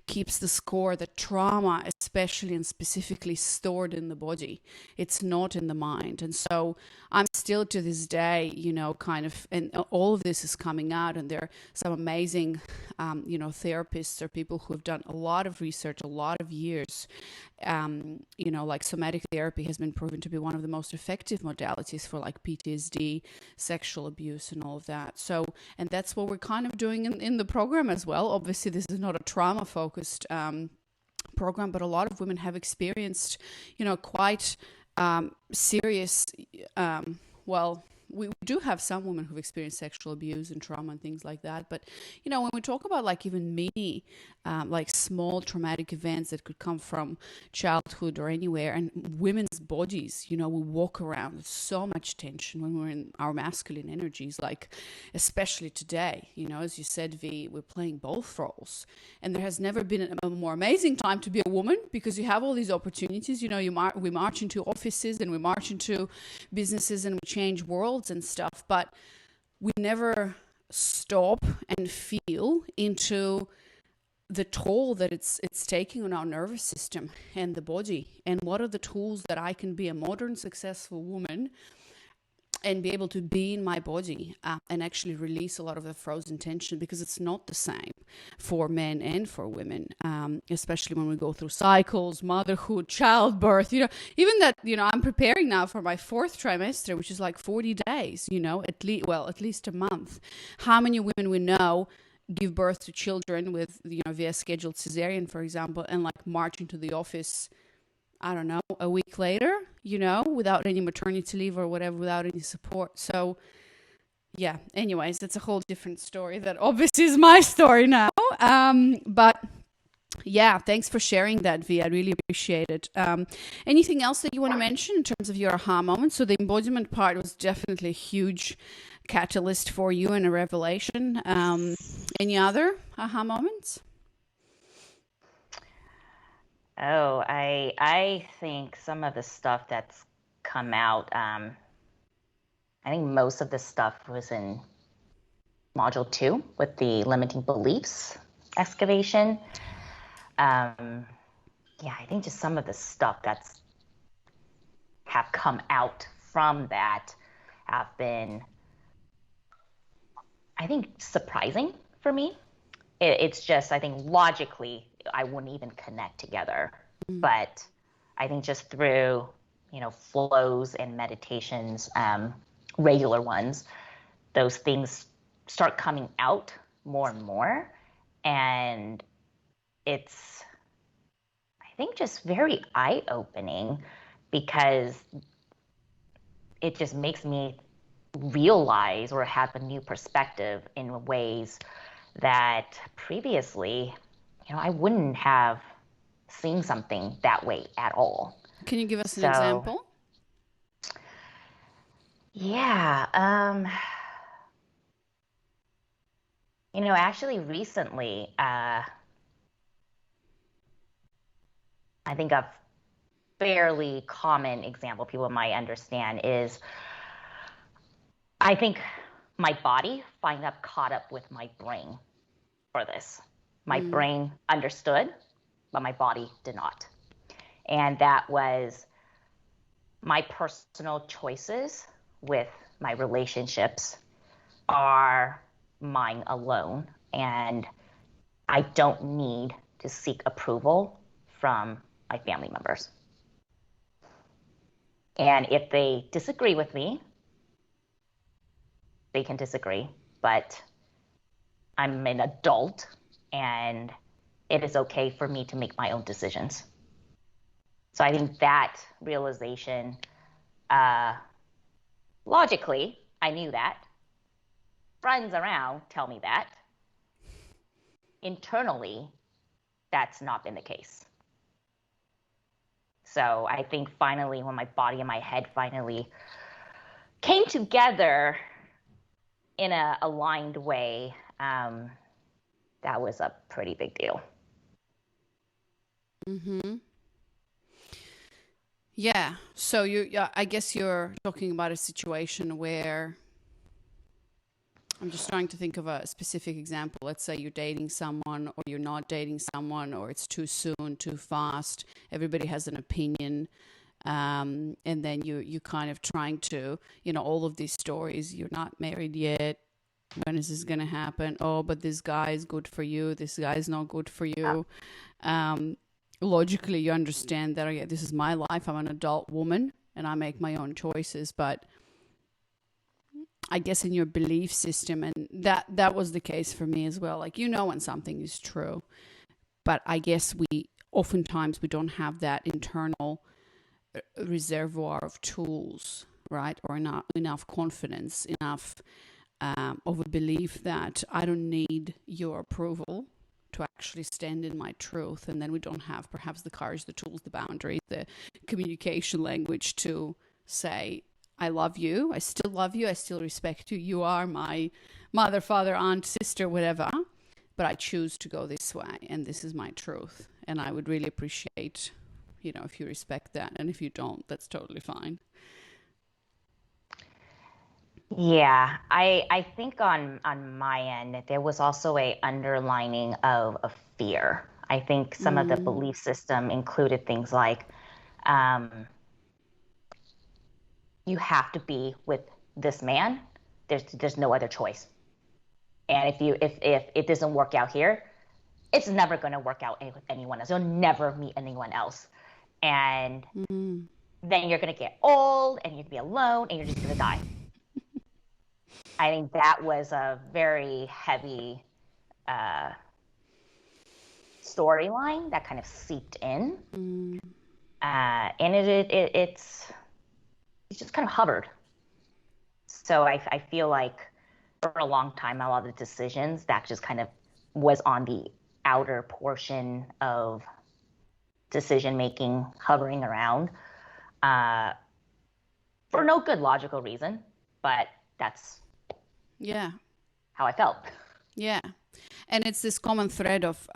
keeps the score, the trauma especially and specifically stored in the body. It's not in the mind. And so I'm still to this day, kind of, and all of this is coming out, and there are some amazing, therapists or people who have done a lot of research, a lot of years. Like somatic therapy has been proven to be one of the most effective modalities for like PTSD, sexual abuse, and all of that. So, and that's what we're kind of doing in the program as well. Obviously, this is not a trauma-focused program, but a lot of women have experienced, quite serious, we do have some women who've experienced sexual abuse and trauma and things like that. But, when we talk about like even mini, like small traumatic events that could come from childhood or anywhere, and women's bodies, we walk around with so much tension when we're in our masculine energies, like especially today, as you said, V, we're playing both roles. And there has never been a more amazing time to be a woman, because you have all these opportunities. We march into offices and we march into businesses and we change worlds and stuff, but we never stop and feel into the toll that it's taking on our nervous system and the body. And what are the tools that I can be a modern successful woman and be able to be in my body and actually release a lot of the frozen tension, because it's not the same for men and for women, especially when we go through cycles, motherhood, childbirth, even that, I'm preparing now for my 4th trimester, which is like 40 days, at least a month. How many women we know give birth to children with, via scheduled cesarean, for example, and like march into the office, I don't know, a week later, without any maternity leave or whatever, without any support. So, yeah, anyways, that's a whole different story that obviously is my story now. But yeah, thanks for sharing that, V. I really appreciate it. Anything else that you want to mention in terms of your aha moment? So the embodiment part was definitely a huge catalyst for you and a revelation. Any other aha moments? Oh, I think some of the stuff that's come out, I think most of the stuff was in module 2 with the limiting beliefs excavation. yeah, I think just some of the stuff that's have come out from that have been, I think, surprising for me. It's just, I think logically, I wouldn't even connect together. But I think just through, flows and meditations, regular ones, those things start coming out more and more. And it's, I think, just very eye-opening because it just makes me realize or have a new perspective in ways that previously, I wouldn't have seen something that way at all. Can you give us an So, example? yeah, actually recently, I think a fairly common example people might understand is I think my body finally got caught up with my brain for this. My brain understood, but my body did not. And that was my personal choices with my relationships are mine alone. And I don't need to seek approval from my family members. And if they disagree with me, they can disagree, but I'm an adult and it is okay for me to make my own decisions. So I think that realization, logically, I knew that. Friends around tell me that. Internally, that's not been the case. So I think finally, when my body and my head finally came together in a aligned way, that was a pretty big deal. Yeah. So I guess you're talking about a situation where I'm just trying to think of a specific example. Let's say you're dating someone or you're not dating someone or it's too soon, too fast. Everybody has an opinion. And then you kind of trying to, all of these stories, you're not married yet. When is this going to happen? Oh, but this guy is good for you. This guy is not good for you. Logically, you understand that, okay, this is my life. I'm an adult woman and I make my own choices. But I guess in your belief system, and that was the case for me as well. Like, when something is true, but I guess oftentimes we don't have that internal reservoir of tools, right? Or enough confidence, enough of a belief that I don't need your approval to actually stand in my truth. And then we don't have perhaps the courage, the tools, the boundaries, the communication language to say, I love you. I still love you. I still respect you. You are my mother, father, aunt, sister, whatever. But I choose to go this way. And this is my truth. And I would really appreciate, if you respect that. And if you don't, that's totally fine. Yeah, I think on my end, there was also a underlining of fear. I think some of the belief system included things like, you have to be with this man. There's no other choice. And if it doesn't work out here, it's never going to work out with anyone else. You'll never meet anyone else. And then you're going to get old and you're going to be alone and you're just going to die. I think that was a very heavy storyline that kind of seeped in. And it's just kind of hovered. So I feel like for a long time, a lot of the decisions that just kind of was on the outer portion of decision making, hovering around for no good logical reason, but that's how I felt. Yeah. And it's this common thread of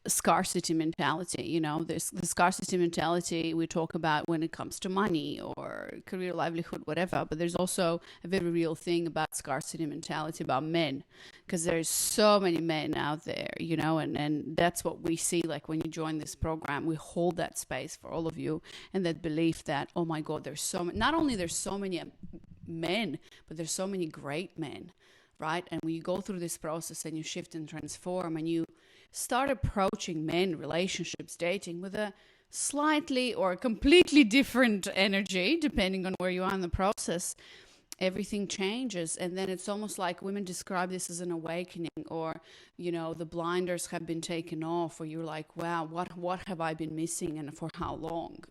scarcity mentality. You know, there's the scarcity mentality we talk about when it comes to money or career, livelihood, whatever. But there's also a very real thing about scarcity mentality about men, because there's so many men out there, you know, and that's what we see. Like when you join this program, we hold that space for all of you, and that belief that, oh my God, there's so many, not only there's so many men, but there's so many great men, right? And when you go through this process and you shift and transform and you start approaching men, relationships, dating with a slightly or completely different energy, depending on where you are in the process, everything changes. And then it's almost like women describe this as an awakening, or, you know, the blinders have been taken off, or you're like, wow, what have I been missing and for how long?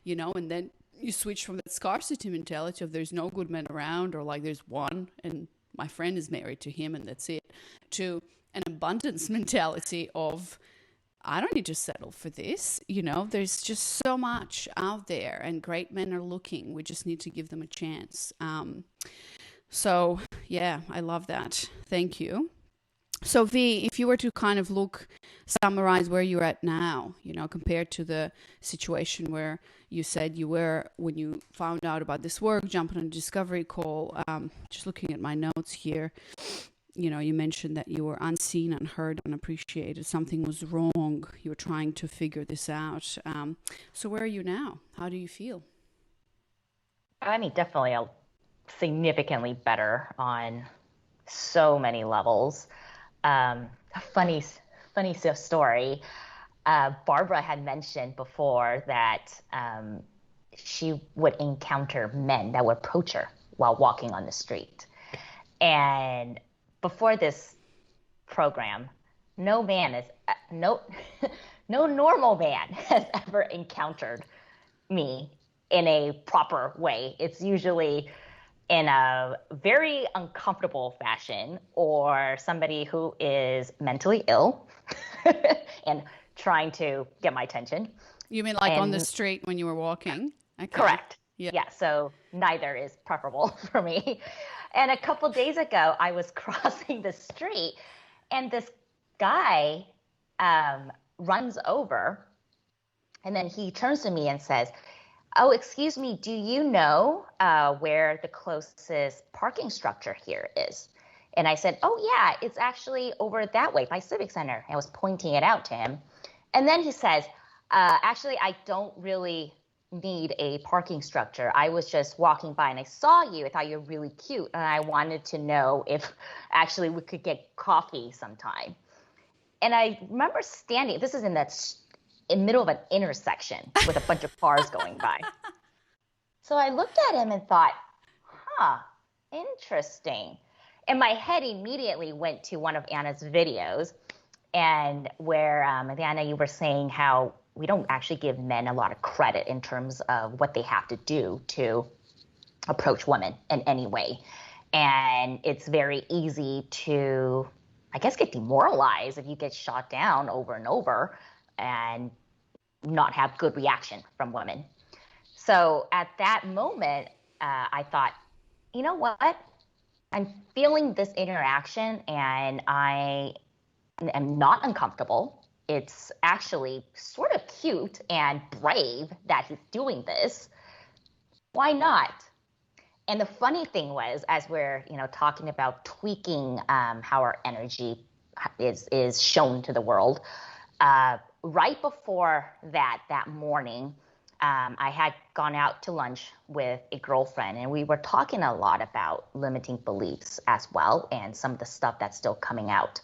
You know, and then you switch from that scarcity mentality of there's no good men around, or like there's one and my friend is married to him and that's it, to an abundance mentality of I don't need to settle for this. You know, there's just so much out there and great men are looking. We just need to give them a chance. So yeah, I love that. Thank you. So V, if you were to kind of summarize where you're at now, you know, compared to the situation where you said you were when you found out about this work, jumping on a discovery call, just looking at my notes here, you know, you mentioned that you were unseen, unheard, unappreciated. Something was wrong. You were trying to figure this out. So where are you now? How do you feel? I mean, definitely significantly better on so many levels. Funny story. Barbara had mentioned before that she would encounter men that would approach her while walking on the street. And before this program, no normal man has ever encountered me in a proper way. It's usually in a very uncomfortable fashion, or somebody who is mentally ill and trying to get my attention. You mean like on the street when you were walking? Okay. Correct. Yeah, so neither is preferable for me. And a couple days ago, I was crossing the street, and this guy runs over, and then he turns to me and says, "Oh, excuse me, do you know where the closest parking structure here is?" And I said, "Oh, yeah, it's actually over that way by Civic Center." I was pointing it out to him. And then he says, "Actually, I don't really need a parking structure. I was just walking by and I saw you. I thought you were really cute. And I wanted to know if actually we could get coffee sometime." And I remember standing, this is in the middle of an intersection with a bunch of cars going by. So I looked at him and thought, interesting. And my head immediately went to one of Anna's videos, and where Anna, you were saying how we don't actually give men a lot of credit in terms of what they have to do to approach women in any way. And it's very easy to, I guess, get demoralized if you get shot down over and over and not have good reaction from women. So at that moment, I thought, you know what? I'm feeling this interaction and I am not uncomfortable. It's actually sort of cute and brave that he's doing this. Why not? And the funny thing was, as we're talking about tweaking how our energy is shown to the world, right before that morning, I had gone out to lunch with a girlfriend, and we were talking a lot about limiting beliefs as well, and some of the stuff that's still coming out.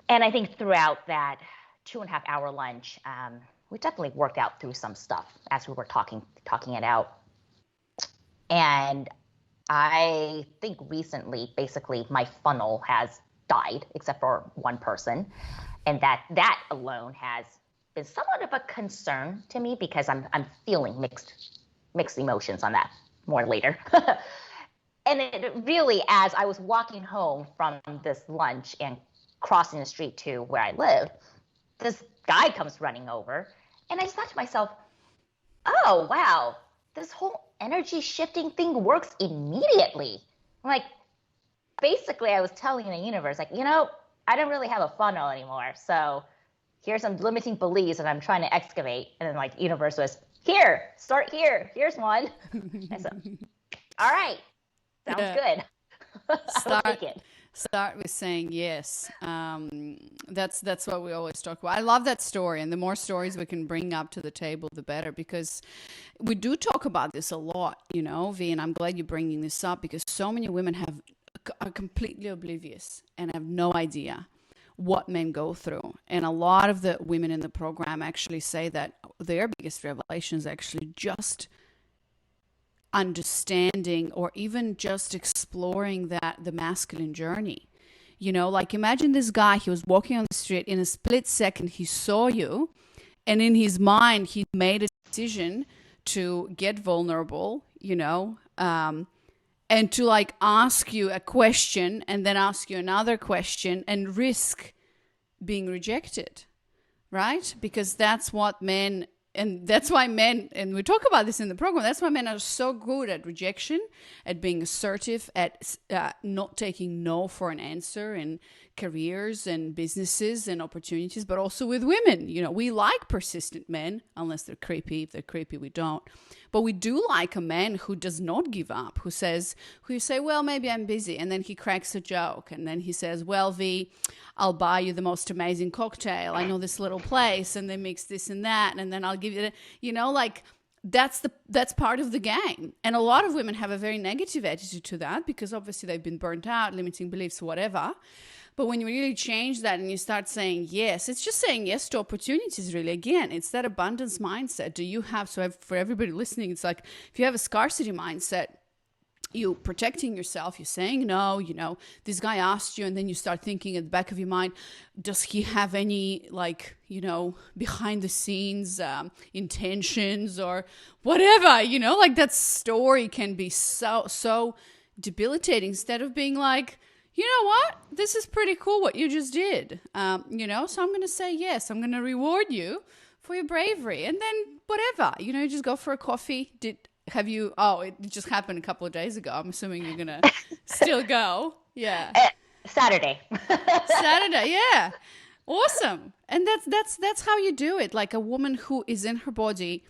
And I think throughout that 2.5-hour lunch, we definitely worked out through some stuff as we were talking it out. And I think recently, basically, my funnel has died, except for one person. And that alone has been somewhat of a concern to me, because I'm feeling mixed emotions on that more later. And it really, as I was walking home from this lunch and crossing the street to where I live, this guy comes running over, and I just thought to myself, oh, wow, this whole energy shifting thing works immediately. Like, basically, I was telling the universe, like, I don't really have a funnel anymore. So here's some limiting beliefs that I'm trying to excavate. And then like universe was, here, start here. Here's one. And so, all right, sounds good. I'll take it. Start with saying yes. That's what we always talk about. I love that story, and the more stories we can bring up to the table, the better, because we do talk about this a lot, V, and I'm glad you're bringing this up, because so many women are completely oblivious and have no idea what men go through. And a lot of the women in the program actually say that their biggest revelation is actually just understanding, or even just exploring the masculine journey. Like imagine this guy, he was walking on the street, in a split second he saw you, and in his mind he made a decision to get vulnerable, and to like ask you a question and then ask you another question and risk being rejected, right? Because that's what men, and that's why men, and we talk about this in the program, that's why men are so good at rejection, at being assertive, at not taking no for an answer in careers and businesses and opportunities, but also with women. We like persistent men, unless they're creepy. If they're creepy, we don't. But we do like a man who does not give up, who you say, well, maybe I'm busy. And then he cracks a joke. And then he says, well, V, I'll buy you the most amazing cocktail. I know this little place, and they mix this and that. And then I'll give you that's part of the game. And a lot of women have a very negative attitude to that, because obviously they've been burnt out, limiting beliefs, whatever. But when you really change that and you start saying yes, it's just saying yes to opportunities, really. Again, it's that abundance mindset. Do you have, so for everybody listening, it's like if you have a scarcity mindset, you're protecting yourself, you're saying no, this guy asked you, and then you start thinking at the back of your mind, does he have any behind the scenes intentions or whatever, that story can be so debilitating, instead of being like, you know what, this is pretty cool what you just did, so I'm going to say yes, I'm going to reward you for your bravery, and then whatever, just go for a coffee. It just happened a couple of days ago. I'm assuming you're going to still go. Yeah. Saturday, yeah. Awesome. And that's how you do it. Like a woman who is in her body,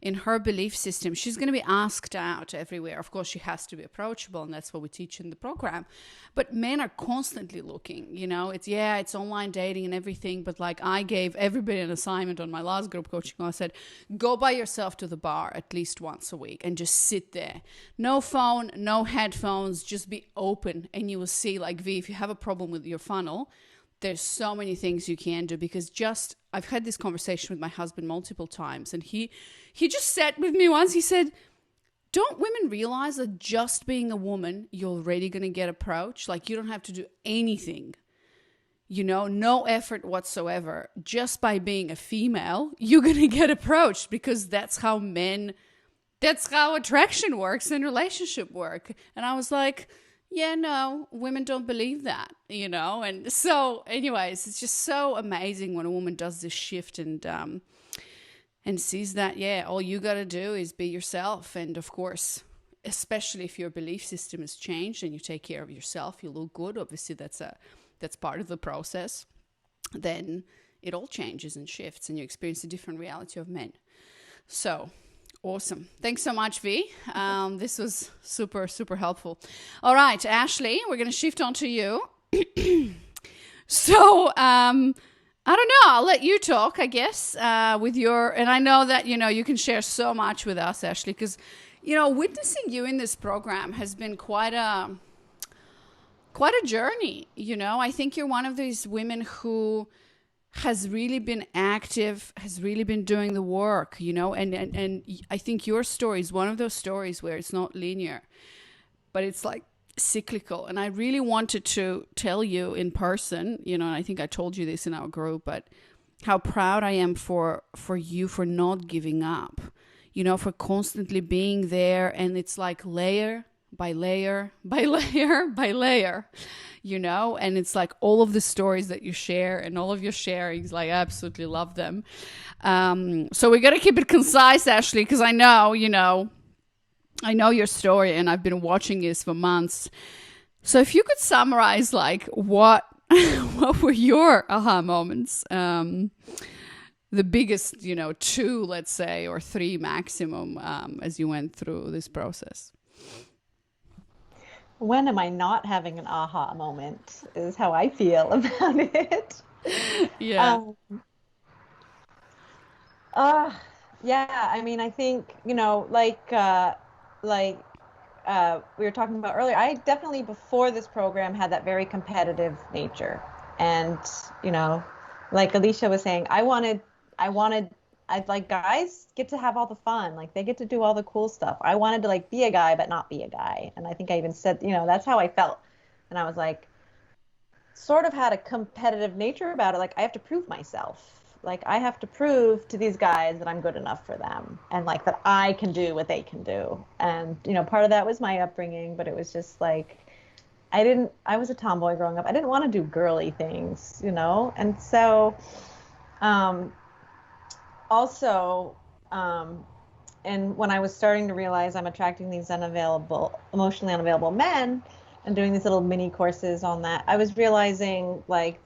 in her belief system, she's going to be asked out everywhere. Of course, she has to be approachable, and that's what we teach in the program. But men are constantly looking, it's online dating and everything. But like I gave everybody an assignment on my last group coaching. I said, go by yourself to the bar at least once a week and just sit there. No phone, no headphones, just be open. And you will see, like V, if you have a problem with your funnel, there's so many things you can do, because I've had this conversation with my husband multiple times, and he just sat with me once. He said, don't women realize that just being a woman, you're already going to get approached? Like you don't have to do anything, no effort whatsoever. Just by being a female, you're going to get approached, because that's how attraction works and relationship work. And I was like, yeah, no, women don't believe that, and so anyways, it's just so amazing when a woman does this shift and sees that, all you got to do is be yourself. And of course, especially if your belief system has changed and you take care of yourself, you look good. Obviously, that's part of the process. Then it all changes and shifts, and you experience a different reality of men. So awesome. Thanks so much, V. This was super, super helpful. All right, Ashley, we're going to shift on to you. So, I don't know. I'll let you talk, I guess, and I know that, you can share so much with us, Ashley, because, witnessing you in this program has been quite a journey. I think you're one of these women who has really been active, has really been doing the work, and I think your story is one of those stories where it's not linear, but it's like cyclical. And I really wanted to tell you in person, and I think I told you this in our group, but how proud I am for you, for not giving up, for constantly being there. And it's like layer by layer by layer by layer, and it's like all of the stories that you share and all of your sharings, like I absolutely love them. So we got to keep it concise, Ashley, because I know your story, and I've been watching this for months. So if you could summarize like what what were your aha moments? The biggest, 2, let's say, or 3 maximum, as you went through this process. When am I not having an aha moment is how I feel about it. Yeah. Yeah, I mean, I think, we were talking about earlier, I definitely before this program had that very competitive nature. And, like Alicia was saying, I'd like guys get to have all the fun. Like they get to do all the cool stuff. I wanted to like be a guy, but not be a guy. And I think I even said, that's how I felt. And I was like, sort of had a competitive nature about it. Like I have to prove myself. Like I have to prove to these guys that I'm good enough for them and like that I can do what they can do. And, part of that was my upbringing, but it was just like, I was a tomboy growing up. I didn't want to do girly things, And so, also, and when I was starting to realize I'm attracting these emotionally unavailable men and doing these little mini courses on that, I was realizing like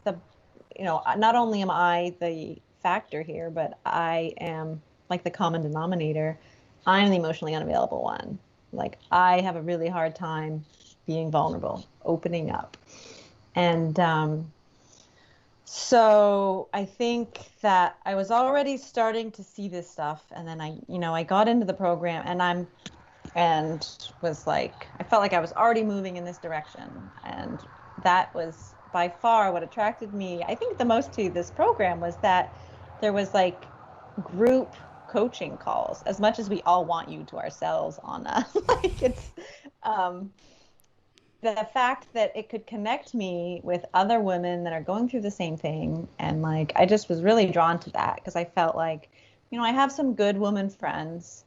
not only am I the factor here, but I am like the common denominator. I'm the emotionally unavailable one. Like I have a really hard time being vulnerable, opening up. And so I think that I was already starting to see this stuff. And then I got into the program and was like, I felt like I was already moving in this direction. And that was by far what attracted me, I think, the most to this program was that there was like group coaching calls as much as we all want you to ourselves on like it's the fact that it could connect me with other women that are going through the same thing. And like, I just was really drawn to that because I felt like, I have some good woman friends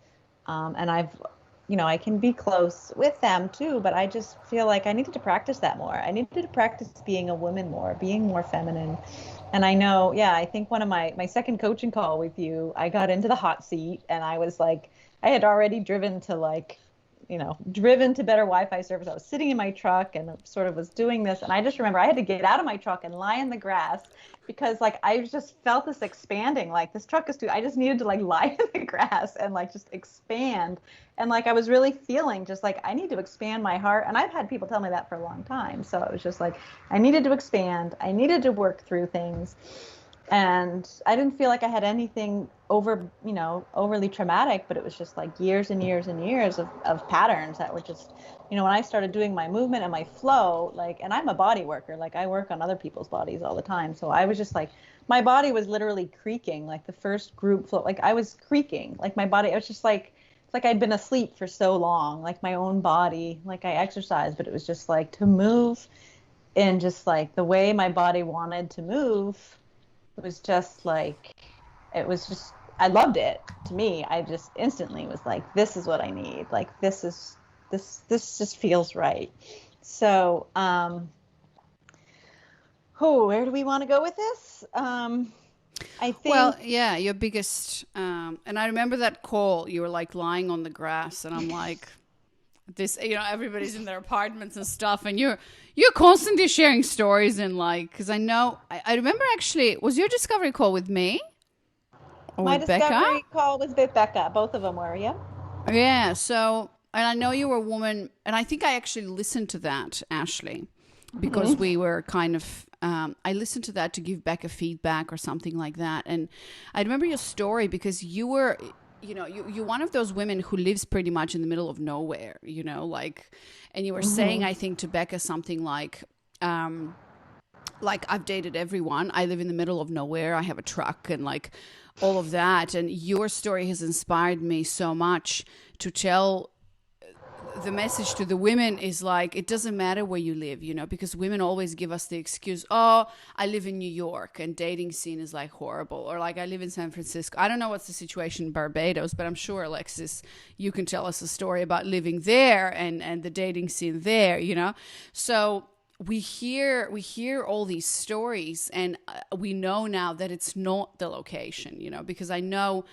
and I can be close with them too, but I just feel like I needed to practice that more. I needed to practice being a woman more, being more feminine. And I know, I think one of my second coaching call with you, I got into the hot seat and I was like, I had already driven to better Wi-Fi service. I was sitting in my truck and sort of was doing this. And I just remember I had to get out of my truck and lie in the grass because like I just felt this expanding, like this truck is I just needed to like lie in the grass and like just expand. And like I was really feeling just like I need to expand my heart. And I've had people tell me that for a long time. So it was just like I needed to expand. I needed to work through things. And I didn't feel like I had anything overly traumatic, but it was just like years and years and years of patterns that were just, when I started doing my movement and my flow, like, and I'm a body worker, like I work on other people's bodies all the time. So I was just like, my body was literally creaking, like the first group flow, like I was creaking, like my body, it was just like, it's like I'd been asleep for so long, like my own body, like I exercised, but it was just like to move in just like the way my body wanted to move. It was just like, I loved it. To me, I just instantly was like, this is what I need. Like, this just feels right. So, where do we want to go with this? I think. Well, yeah, your biggest, and I remember that call, you were like lying on the grass and I'm like, this, everybody's in their apartments and stuff. And you're constantly sharing stories and like, cause I know, I remember actually, was your discovery call with me? Or My with discovery Becca? call was with Becca. Both of them were, yeah. Yeah. So, and I know you were a woman and I think I actually listened to that, Ashley, because we were kind of, I listened to that to give Becca feedback or something like that. And I remember your story because you were, you're one of those women who lives pretty much in the middle of nowhere, like, and you were saying, I think to Becca something like I've dated everyone. I live in the middle of nowhere. I have a truck and like all of that. And your story has inspired me so much to tell the message to the women is like, it doesn't matter where you live, because women always give us the excuse, oh, I live in New York and dating scene is like horrible. Or like, I live in San Francisco. I don't know what's the situation in Barbados, but I'm sure, Alexis, you can tell us a story about living there and the dating scene there, So we hear all these stories and we know now that it's not the location, because I know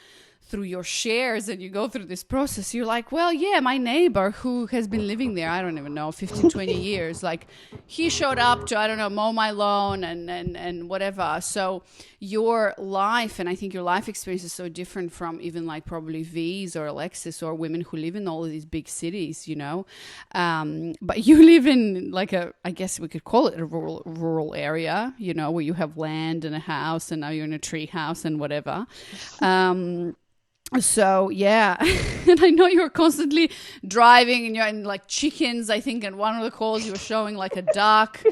through your shares and you go through this process, you're like, well, yeah, my neighbor who has been living there, I don't even know, 15, 20 years, like he showed up to, I don't know, mow my lawn and whatever. So your life, and I think your life experience is so different from even like probably V's or Alexis or women who live in all of these big cities, you know. But you live in like I guess we could call it a rural area, you know, where you have land and a house, and now you're in a tree house and whatever. So yeah, and I know you're constantly driving and you're in like chickens. I think in one of the calls you were showing like a duck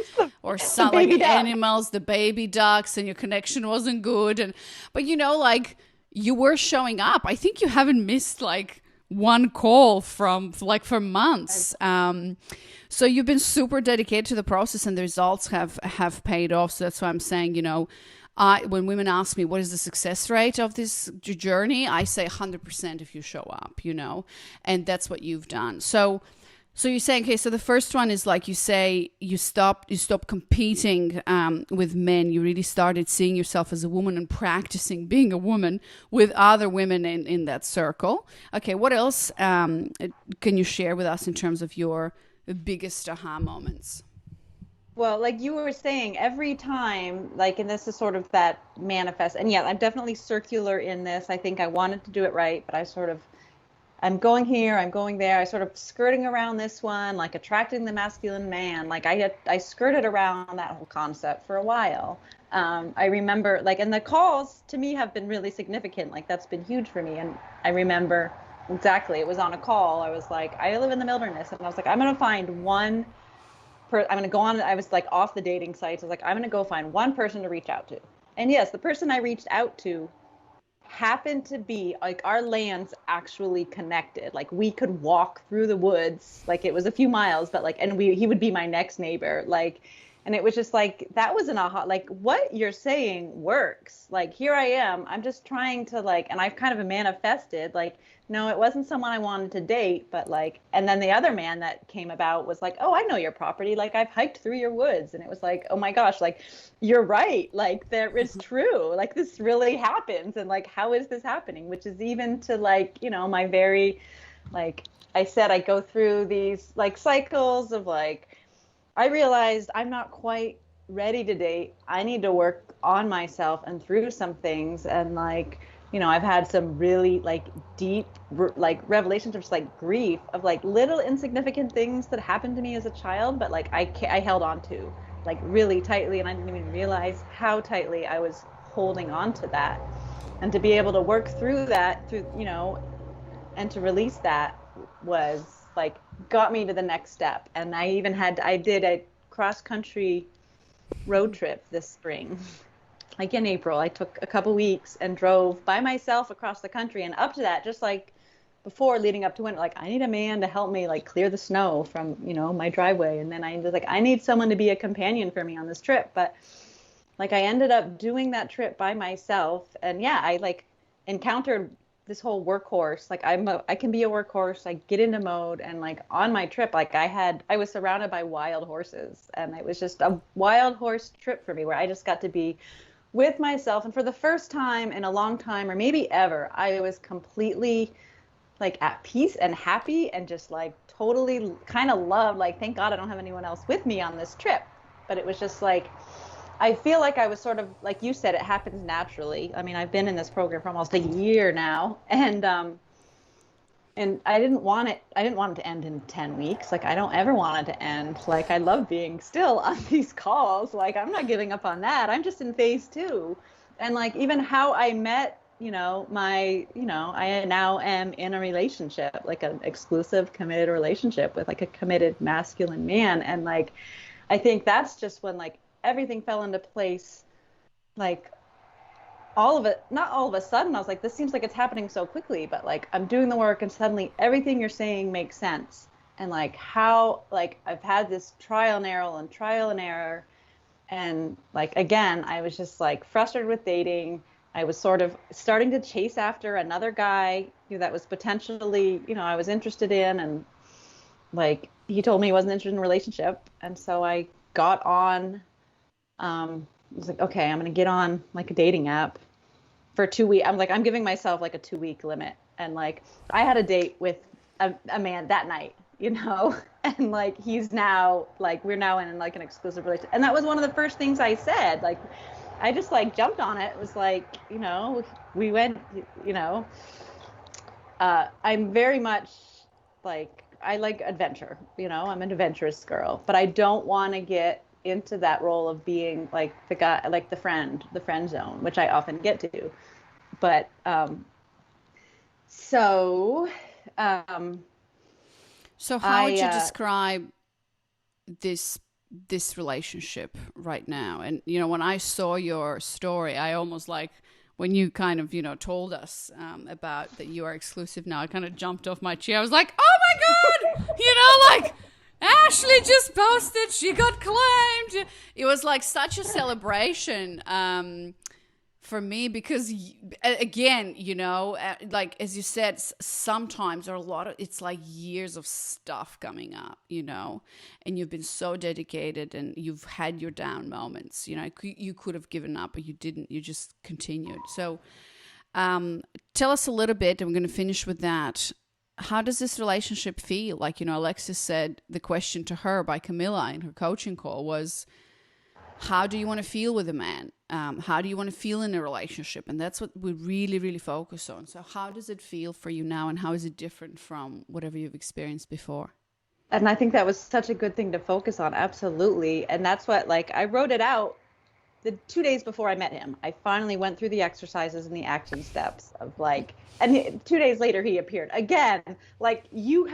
or some like duck. animals, the baby ducks, and your connection wasn't good. But you know, like you were showing up. I think you haven't missed like one call from like for months. So you've been super dedicated to the process, and the results have paid off. So that's why I'm saying, you know, when women ask me what is the success rate of this journey, I say 100% if you show up, you know, and that's what you've done. So you're saying, okay, so the first one is like you say, you stopped competing with men. You really started seeing yourself as a woman and practicing being a woman with other women in that circle. Okay, what else can you share with us in terms of your biggest aha moments? Well, like you were saying, every time, like, and this is sort of that manifest, and yeah, I'm definitely circular in this. I think I wanted to do it right, but I'm going here, I'm going there. I sort of skirting around this one, like attracting the masculine man. Like I skirted around that whole concept for a while. I remember, like, and the calls to me have been really significant. Like that's been huge for me. And I remember exactly, it was on a call. I was like, I live in the wilderness, and I was like, I'm going to find one. I'm going to go on. I was like off the dating sites. I was like, I'm going to go find one person to reach out to. And yes, the person I reached out to happened to be like our lands actually connected. Like we could walk through the woods, like it was a few miles, but like, and he would be my next neighbor. Like, and it was just like, that was an aha, like what you're saying works. Like here I am, I'm just trying to like, and I've kind of manifested like, no, it wasn't someone I wanted to date, but like, and then the other man that came about was like, oh, I know your property. Like I've hiked through your woods. And it was like, oh my gosh, like you're right. Like there is true. Like this really happens. And like, how is this happening? Which is even to like, you know, my very, like I said, I go through these like cycles of like, I realized I'm not quite ready to date. I need to work on myself and through some things. And like, you know, I've had some really like deep, like revelations of just like grief of like little insignificant things that happened to me as a child, but like I held on to like really tightly, and I didn't even realize how tightly I was holding on to that. And to be able to work through that, through, you know, and to release that was like got me to the next step. And I did a cross country road trip this spring. Like in April, I took a couple weeks and drove by myself across the country. And up to that, just like before, leading up to winter, like I need a man to help me like clear the snow from, you know, my driveway. And then I was like, I need someone to be a companion for me on this trip. But like I ended up doing that trip by myself. And yeah, I like encountered this whole workhorse. Like I can be a workhorse. I get into mode. And like on my trip, like I was surrounded by wild horses. And it was just a wild horse trip for me where I just got to be with myself. And for the first time in a long time, or maybe ever, I was completely like at peace and happy and just like totally kind of loved, like, thank God I don't have anyone else with me on this trip. But it was just like, I feel like I was sort of, like you said, it happens naturally. I mean, I've been in this program for almost a year now, and I didn't want it to end in 10 weeks. Like I don't ever want it to end. Like I love being still on these calls. Like I'm not giving up on that. I'm just in phase 2. And like even how I met, you know, I now am in a relationship, like an exclusive committed relationship with like a committed masculine man. And like, I think that's just when like everything fell into place. Like all of it, not all of a sudden, I was like, this seems like it's happening so quickly, but like I'm doing the work and suddenly everything you're saying makes sense. And like how, like I've had this trial and error. And like, again, I was just like frustrated with dating. I was sort of starting to chase after another guy that was potentially, you know, I was interested in. And like, he told me he wasn't interested in a relationship. And so I got on, I was like, okay, I'm going to get on like a dating app. for 2 weeks. I'm like, I'm giving myself like a 2-week limit. And like, I had a date with a man that night, you know, and like, he's now like, we're now in like an exclusive relationship. And that was one of the first things I said. Like, I just like jumped on it. It was like, you know, we went, you know, I'm very much like, I like adventure, you know, I'm an adventurous girl, but I don't want to get into that role of being like the guy, like the friend zone, which I often get to. But so how would you describe this relationship right now? And you know, when I saw your story, I almost like, when you kind of, you know, told us about that you are exclusive now, I kind of jumped off my chair. I was like, oh my God, you know, like Ashley just posted, she got claimed. It was like such a celebration for me, because again, you know, like as you said, sometimes there are a lot of, it's like years of stuff coming up, you know, and you've been so dedicated and you've had your down moments, you know, you could have given up, but you didn't, you just continued. So tell us a little bit, and we're going to finish with that. How does this relationship feel? Like, you know, Alexis said the question to her by Camilla in her coaching call was, how do you want to feel with a man? How do you want to feel in a relationship? And that's what we really, really focus on. So how does it feel for you now, and how is it different from whatever you've experienced before? And I think that was such a good thing to focus on. Absolutely. And that's what, like, I wrote it out the 2 days before I met him. I finally went through the exercises and the action steps of like, and 2 days later he appeared again. Like, you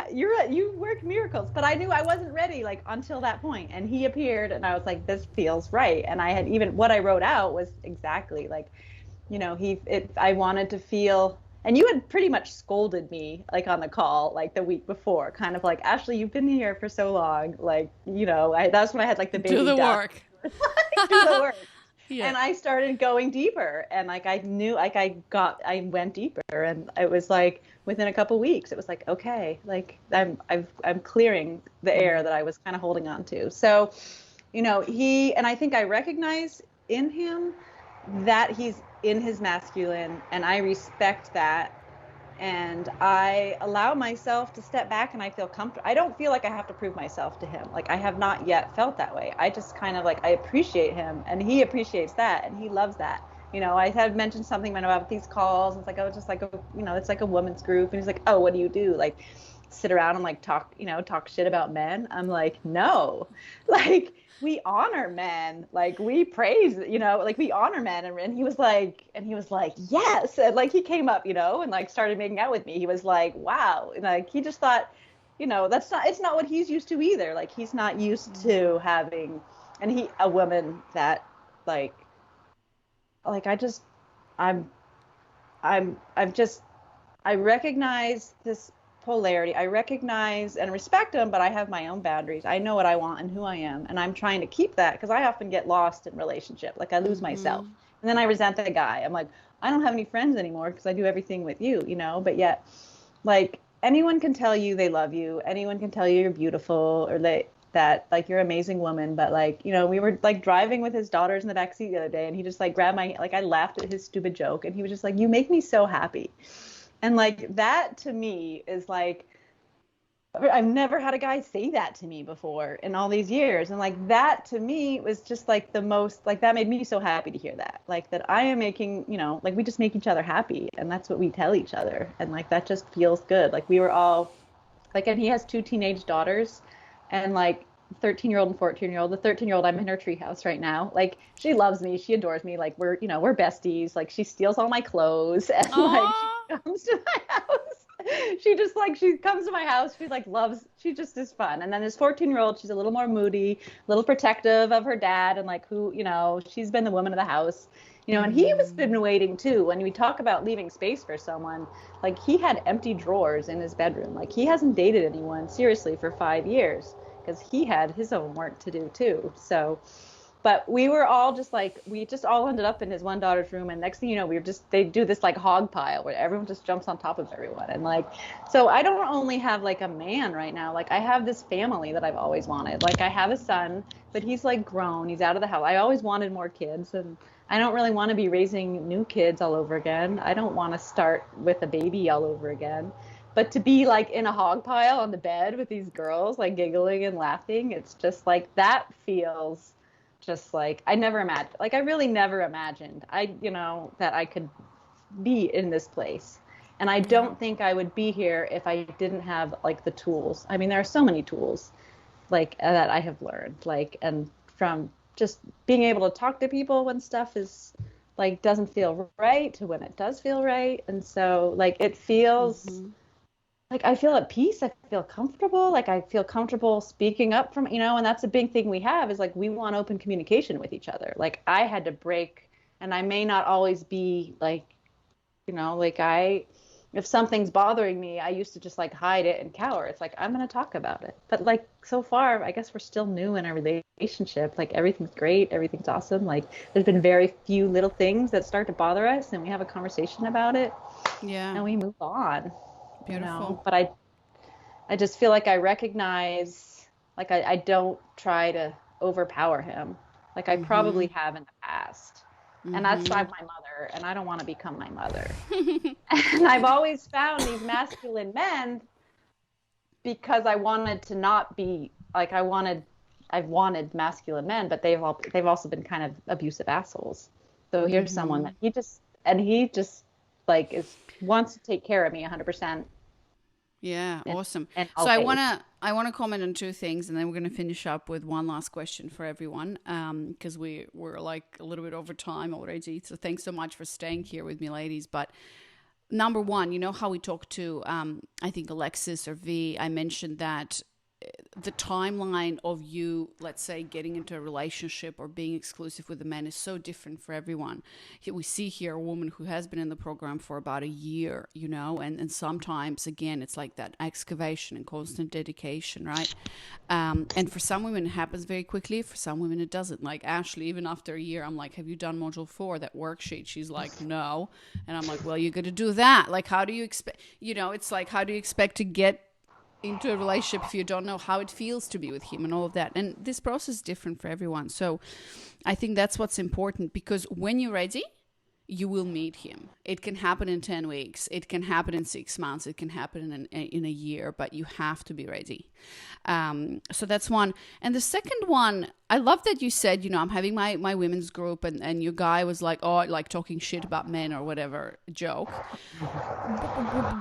work miracles, but I knew I wasn't ready like until that point. And he appeared, and I was like, this feels right. And I had, even what I wrote out was exactly like, you know, I wanted to feel. And you had pretty much scolded me like on the call like the week before, kind of like, Ashley, you've been here for so long, like, you know, that's when I had like the baby do the work. Do the work. Yeah. And I started going deeper, and like I knew, like I went deeper, and it was like within a couple weeks, it was like, okay, like I'm clearing the air that I was kind of holding on to. So, you know, and I think I recognize in him that he's in his masculine, and I respect that. And I allow myself to step back, and I feel comfortable. I don't feel like I have to prove myself to him. Like, I have not yet felt that way. I just kind of like, I appreciate him, and he appreciates that, and he loves that. You know, I had mentioned something about these calls. It's like, oh, just like you know, it's like a women's group. And he's like, oh, what do you do? Like, sit around and like talk shit about men? I'm like, no, like, we honor men, like we praise, you know, like we honor men. And he was like, yes. And like, he came up, you know, and like started making out with me. He was like, wow. And like, he just thought, you know, it's not what he's used to either. Like, he's not used to having, and a woman that I recognize this polarity. I recognize and respect him, but I have my own boundaries. I know what I want and who I am, and I'm trying to keep that, because I often get lost in relationship. Like, I lose myself, and then I resent the guy. I'm like, I don't have any friends anymore because I do everything with you, you know. But yet, like, anyone can tell you they love you. Anyone can tell you you're beautiful, or that like you're an amazing woman. But like, you know, we were like driving with his daughters in the backseat the other day, and he just like grabbed my, like, I laughed at his stupid joke, and he was just like, you make me so happy. And like, that to me is like, I've never had a guy say that to me before in all these years. And like, that to me was just like the most, like, that made me so happy to hear that, like, that I am making, you know, like, we just make each other happy, and that's what we tell each other. And like, that just feels good. Like, we were all like, and he has 2 teenage daughters, and like 13-year-old and 14-year-old. The 13-year-old, I'm in her treehouse right now. Like, she loves me, she adores me. Like, we're besties. Like, she steals all my clothes, and like, she comes to my house. She comes to my house. She like loves. She just is fun. And then this 14-year-old, she's a little more moody, a little protective of her dad, and like, who, you know, she's been the woman of the house. You know, and he was been waiting too. When we talk about leaving space for someone, like, he had empty drawers in his bedroom. Like, he hasn't dated anyone seriously for 5 years, because he had his own work to do too. So, But we were all just like, we just all ended up in his one daughter's room, and next thing you know, they do this like hog pile where everyone just jumps on top of everyone. And like, so I don't only have like a man right now, like I have this family that I've always wanted. Like I have a son, but he's like grown, he's out of the house. I always wanted more kids, and I don't really want to be raising new kids all over again. I don't want to start with a baby all over again. But to be like in a hog pile on the bed with these girls, like giggling and laughing, it's just like, that feels just like, I never imagined, like I really never imagined that I could be in this place. And I don't think I would be here if I didn't have like the tools. I mean, there are so many tools like that I have learned, like, and from just being able to talk to people when stuff is like doesn't feel right to when it does feel right. And so like it feels like I feel at peace. I feel comfortable. Like I feel comfortable speaking up from, and that's a big thing we have is like, we want open communication with each other. Like I had to break, and I may not always be like, if something's bothering me, I used to just like hide it and cower. It's like, I'm going to talk about it. But like so far, I guess we're still new in our relationship. Like everything's great. Everything's awesome. Like there's been very few little things that start to bother us, and we have a conversation about it. Yeah. And we move on. Beautiful. But I just feel like I recognize, like I don't try to overpower him. Like I probably have in the past. And that's why I'm my mother, and I don't want to become my mother. And I've always found these masculine men because I wanted to not be like, I've wanted masculine men, but they've also been kind of abusive assholes. So here's someone that he just like wants to take care of me 100%. Yeah, awesome. So I want to comment on two things, and then we're going to finish up with one last question for everyone, because we're like a little bit over time already. So thanks so much for staying here with me, ladies. But number one, you know how we talked to, I think Alexis or V, I mentioned that the timeline of you, let's say, getting into a relationship or being exclusive with a man is so different for everyone. We see here a woman who has been in the program for about a year, and sometimes, again, it's like that excavation and constant dedication, right? And for some women, it happens very quickly. For some women, it doesn't. Like Ashley, even after a year, I'm like, have you done module 4, that worksheet? She's like, no. And I'm like, well, you got to do that. Like, how do you expect, it's like, how do you expect to get into a relationship if you don't know how it feels to be with him and all of that? And this process is different for everyone. So I think that's what's important, because when you're ready, you will meet him. It can happen in 10 weeks. It can happen in 6 months. It can happen in a year, but you have to be ready. So that's one. And the second one, I love that you said, I'm having my women's group, and your guy was like, oh, like talking shit about men or whatever joke.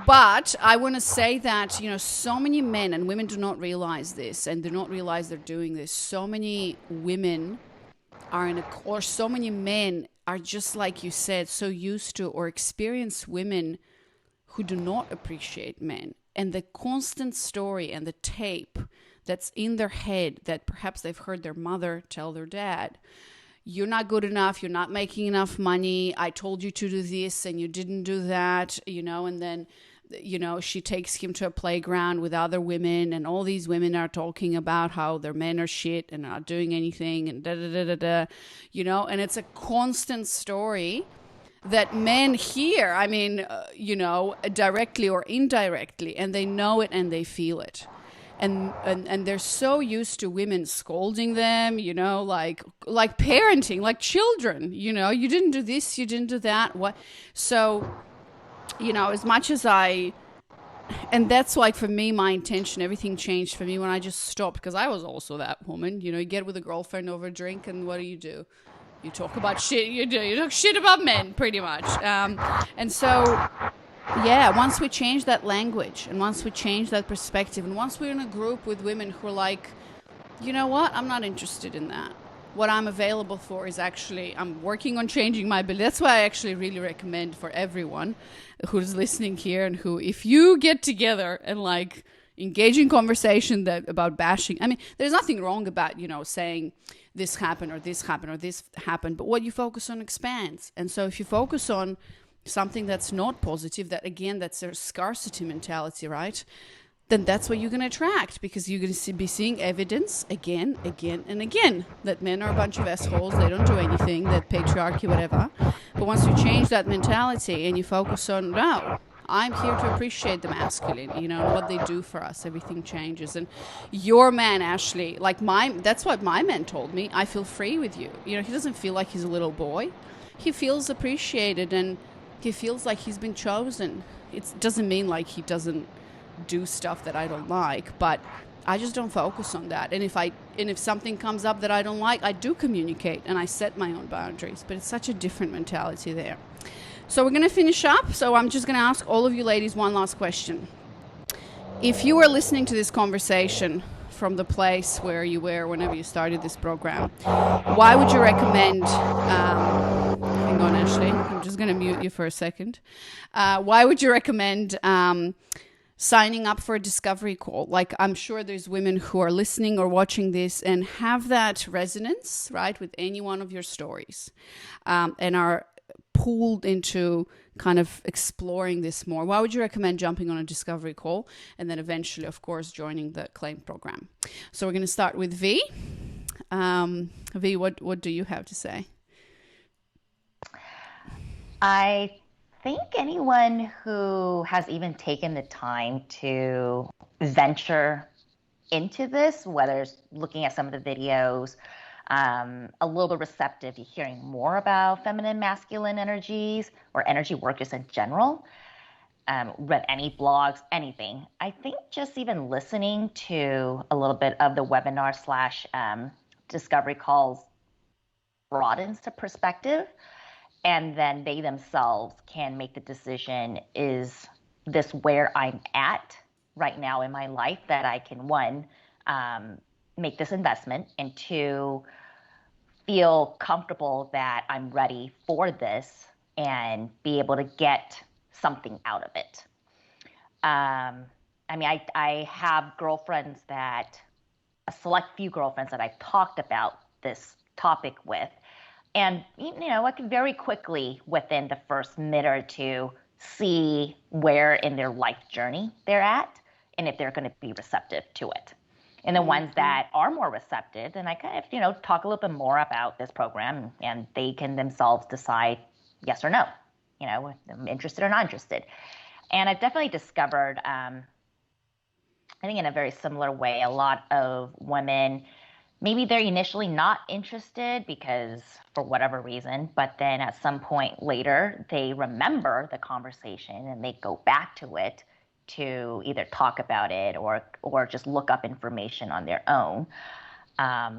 But I want to say that, so many men and women do not realize this, and do not realize they're doing this. So many women or so many men are, just like you said, so used to or experience women who do not appreciate men. And the constant story and the tape that's in their head that perhaps they've heard their mother tell their dad, you're not good enough, you're not making enough money, I told you to do this and you didn't do that, and then she takes him to a playground with other women, and all these women are talking about how their men are shit and not doing anything, and and it's a constant story that men hear, directly or indirectly, and they know it and they feel it. And they're so used to women scolding them, like parenting, like children, you didn't do this, you didn't do that. What? So, as much as and that's like, for me, my intention, everything changed for me when I just stopped, because I was also that woman. You get with a girlfriend over a drink, and what do? You talk about shit. You talk shit about men, pretty much. And so, yeah, once we change that language, and once we change that perspective, and once we're in a group with women who are like, you know what, I'm not interested in that. What I'm available for is I'm working on changing my belief. That's why I actually really recommend for everyone who's listening here, and who, if you get together and like engage in conversation about bashing, there's nothing wrong about, saying this happened or this happened or this happened, but what you focus on expands. And so if you focus on something that's not positive, that's a scarcity mentality, right? then that's what you're going to attract, because you're going to be seeing evidence again, and again, that men are a bunch of assholes, they don't do anything, that patriarchy, whatever. But once you change that mentality and you focus on, no, I'm here to appreciate the masculine, you know, and what they do for us, everything changes. And your man, Ashley, like that's what my man told me. I feel free with you. You know, he doesn't feel like he's a little boy. He feels appreciated and he feels like he's been chosen. It doesn't mean like he doesn't do stuff that I don't like, but I just don't focus on that. And if something comes up that I don't like, I do communicate and I set my own boundaries. But it's such a different mentality there. So we're going to finish up. So I'm just going to ask all of you ladies one last question. If you were listening to this conversation from the place where you were whenever you started this program, why would you recommend hang on, Ashley, I'm just going to mute you for a second. Why would you recommend signing up for a discovery call? Like, I'm sure there's women who are listening or watching this and have that resonance, right, with any one of your stories, and are pulled into kind of exploring this more. Why would you recommend jumping on a discovery call and then eventually, of course, joining the Claim program? So we're going to start with V. V, what do you have to say? I think anyone who has even taken the time to venture into this, whether it's looking at some of the videos, a little bit receptive to hearing more about feminine, masculine energies or energy work just in general, read any blogs, anything. I think just even listening to a little bit of the webinar / discovery calls broadens the perspective. And then they themselves can make the decision, is this where I'm at right now in my life that I can, one, make this investment, and two, feel comfortable that I'm ready for this and be able to get something out of it. I mean, I have girlfriends a select few girlfriends that I've talked about this topic with. And, you know, I can very quickly, within the first minute or two, see where in their life journey they're at and if they're going to be receptive to it. And the ones that are more receptive, then I kind of, you know, talk a little bit more about this program, and they can themselves decide yes or no, you know, if I'm interested or not interested. And I've definitely discovered, I think in a very similar way, a lot of women, maybe they're initially not interested because for whatever reason, but then at some point later, they remember the conversation and they go back to it to either talk about it or just look up information on their own. I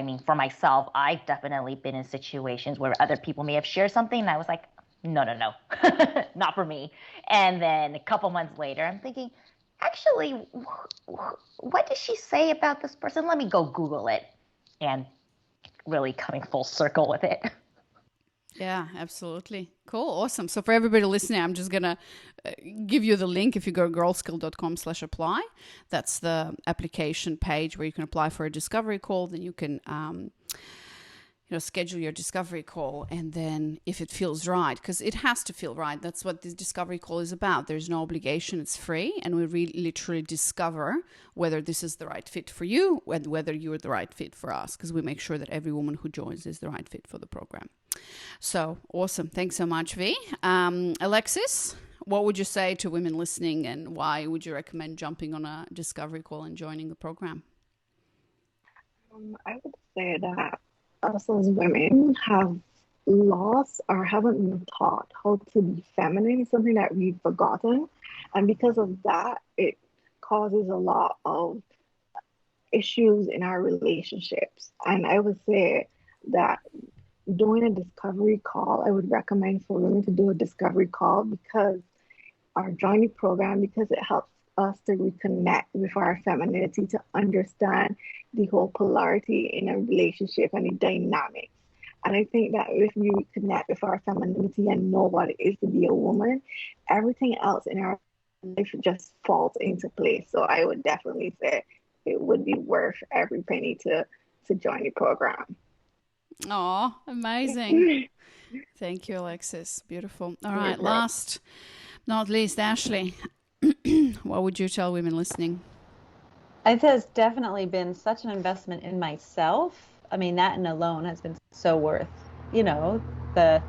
mean, for myself, I've definitely been in situations where other people may have shared something and I was like, no, not for me. And then a couple months later, I'm thinking, actually, what did she say about this person? Let me go Google it. And really coming full circle with it. Yeah, absolutely. Cool. Awesome. So for everybody listening, I'm just going to give you the link. If you go to girlskill.com/apply, that's the application page where you can apply for a discovery call. Then you can schedule your discovery call, and then if it feels right, because it has to feel right, that's what this discovery call is about. There's no obligation, it's free, and we really literally discover whether this is the right fit for you and whether you're the right fit for us, because we make sure that every woman who joins is the right fit for the program. So awesome. Thanks so much, V. Alexis, what would you say to women listening, and why would you recommend jumping on a discovery call and joining the program? I would say that us as women have lost or haven't been taught how to be feminine, something that we've forgotten. And because of that, it causes a lot of issues in our relationships. And I would say that doing a discovery call, I would recommend for women to do a discovery call because our joining program, because it helps us to reconnect with our femininity, to understand the whole polarity in a relationship and the dynamics. And I think that if we reconnect with our femininity and know what it is to be a woman, everything else in our life just falls into place. So I would definitely say it would be worth every penny to join the program. Oh, amazing. Thank you, Alexis. Beautiful. All right, last not least, Ashley, What would you tell women listening? It has definitely been such an investment in myself. I mean, that and alone has been so worth, the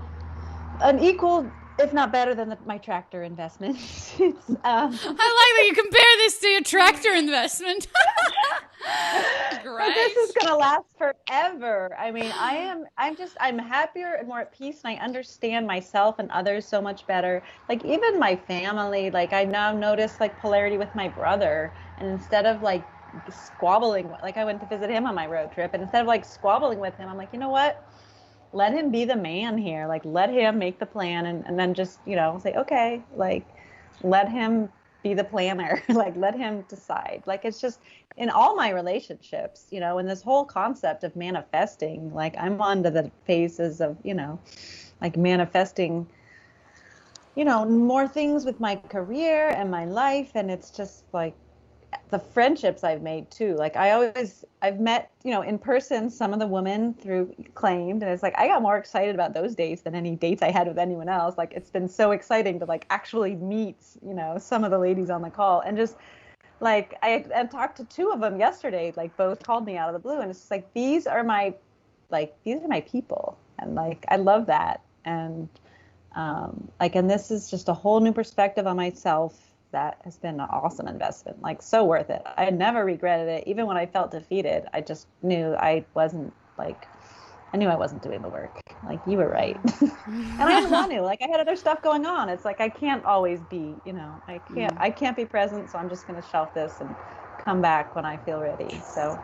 an equal, if not better than my tractor investment. It's I like that you compare this to your tractor investment. Great. But this is gonna last forever. I mean, I'm happier and more at peace, and I understand myself and others so much better. Like even my family, like I now notice like polarity with my brother, and instead of like squabbling, like I went to visit him on my road trip, and instead of like squabbling with him, I'm like, you know what? Let him be the man here. Like let him make the plan, and then just say okay, like let him be the planner. Like let him decide. Like it's just in all my relationships, and this whole concept of manifesting, like I'm on to the phases of like manifesting more things with my career and my life, and it's just like the friendships I've made too. Like I've met, in person some of the women through Claimed, and it's like I got more excited about those dates than any dates I had with anyone else. Like it's been so exciting to like actually meet, some of the ladies on the call, and just like I talked to two of them yesterday, like both called me out of the blue, and it's just like these are my people, and like I love that, and and this is just a whole new perspective on myself that has been an awesome investment, like so worth it. I never regretted it. Even when I felt defeated, I just knew I wasn't doing the work. Like you were right. And I didn't want to, like I had other stuff going on. It's like, I can't always be, I can't be present. So I'm just going to shelf this and come back when I feel ready. So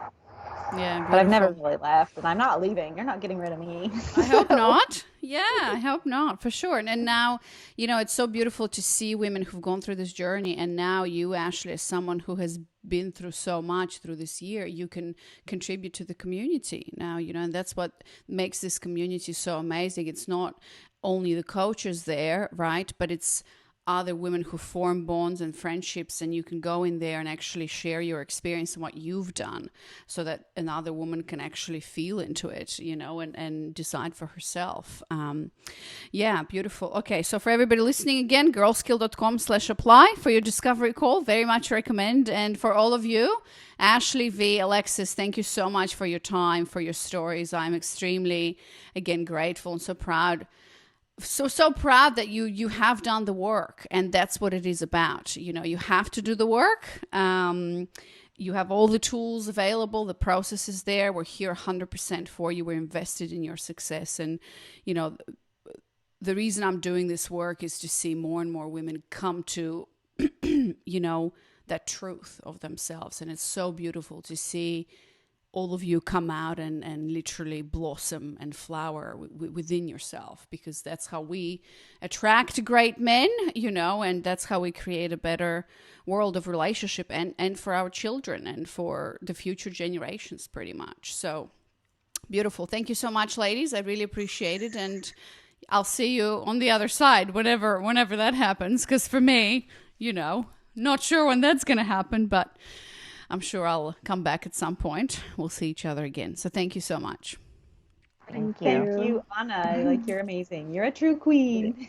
yeah, beautiful. But I've never really left, and I'm not leaving. You're not getting rid of me. I hope not. Yeah, I hope not, for sure. And now, it's so beautiful to see women who've gone through this journey. And now you, Ashley, as someone who has been through so much through this year, you can contribute to the community now, and that's what makes this community so amazing. It's not only the coaches there, right? But it's other women who form bonds and friendships, and you can go in there and actually share your experience and what you've done, so that another woman can actually feel into it, and decide for herself. Yeah, beautiful. Okay, so for everybody listening again, girlskill.com/apply for your discovery call. Very much recommend. And for all of you, Ashley, V, Alexis, thank you so much for your time, for your stories. I'm extremely, again, grateful and so proud. So proud that you have done the work, and that's what it is about. You have to do the work. You have all the tools available, the process is there. We're here 100% for you. We're invested in your success, and the reason I'm doing this work is to see more and more women come to that truth of themselves. And it's so beautiful to see all of you come out and literally blossom and flower within yourself, because that's how we attract great men, and that's how we create a better world of relationship and for our children and for the future generations, pretty much. So beautiful. Thank you so much, ladies. I really appreciate it. And I'll see you on the other side whenever that happens. Because for me, not sure when that's going to happen, but I'm sure I'll come back at some point. We'll see each other again. So thank you so much. Thank you, Anna. Like, you're amazing. You're a true queen.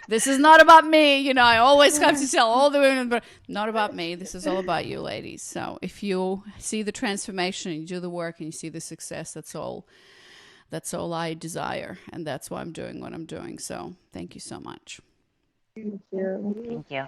This is not about me. I always have to tell all the women, but not about me. This is all about you, ladies. So if you see the transformation and you do the work and you see the success, that's all I desire. And that's why I'm doing what I'm doing. So thank you so much. Thank you. Thank you.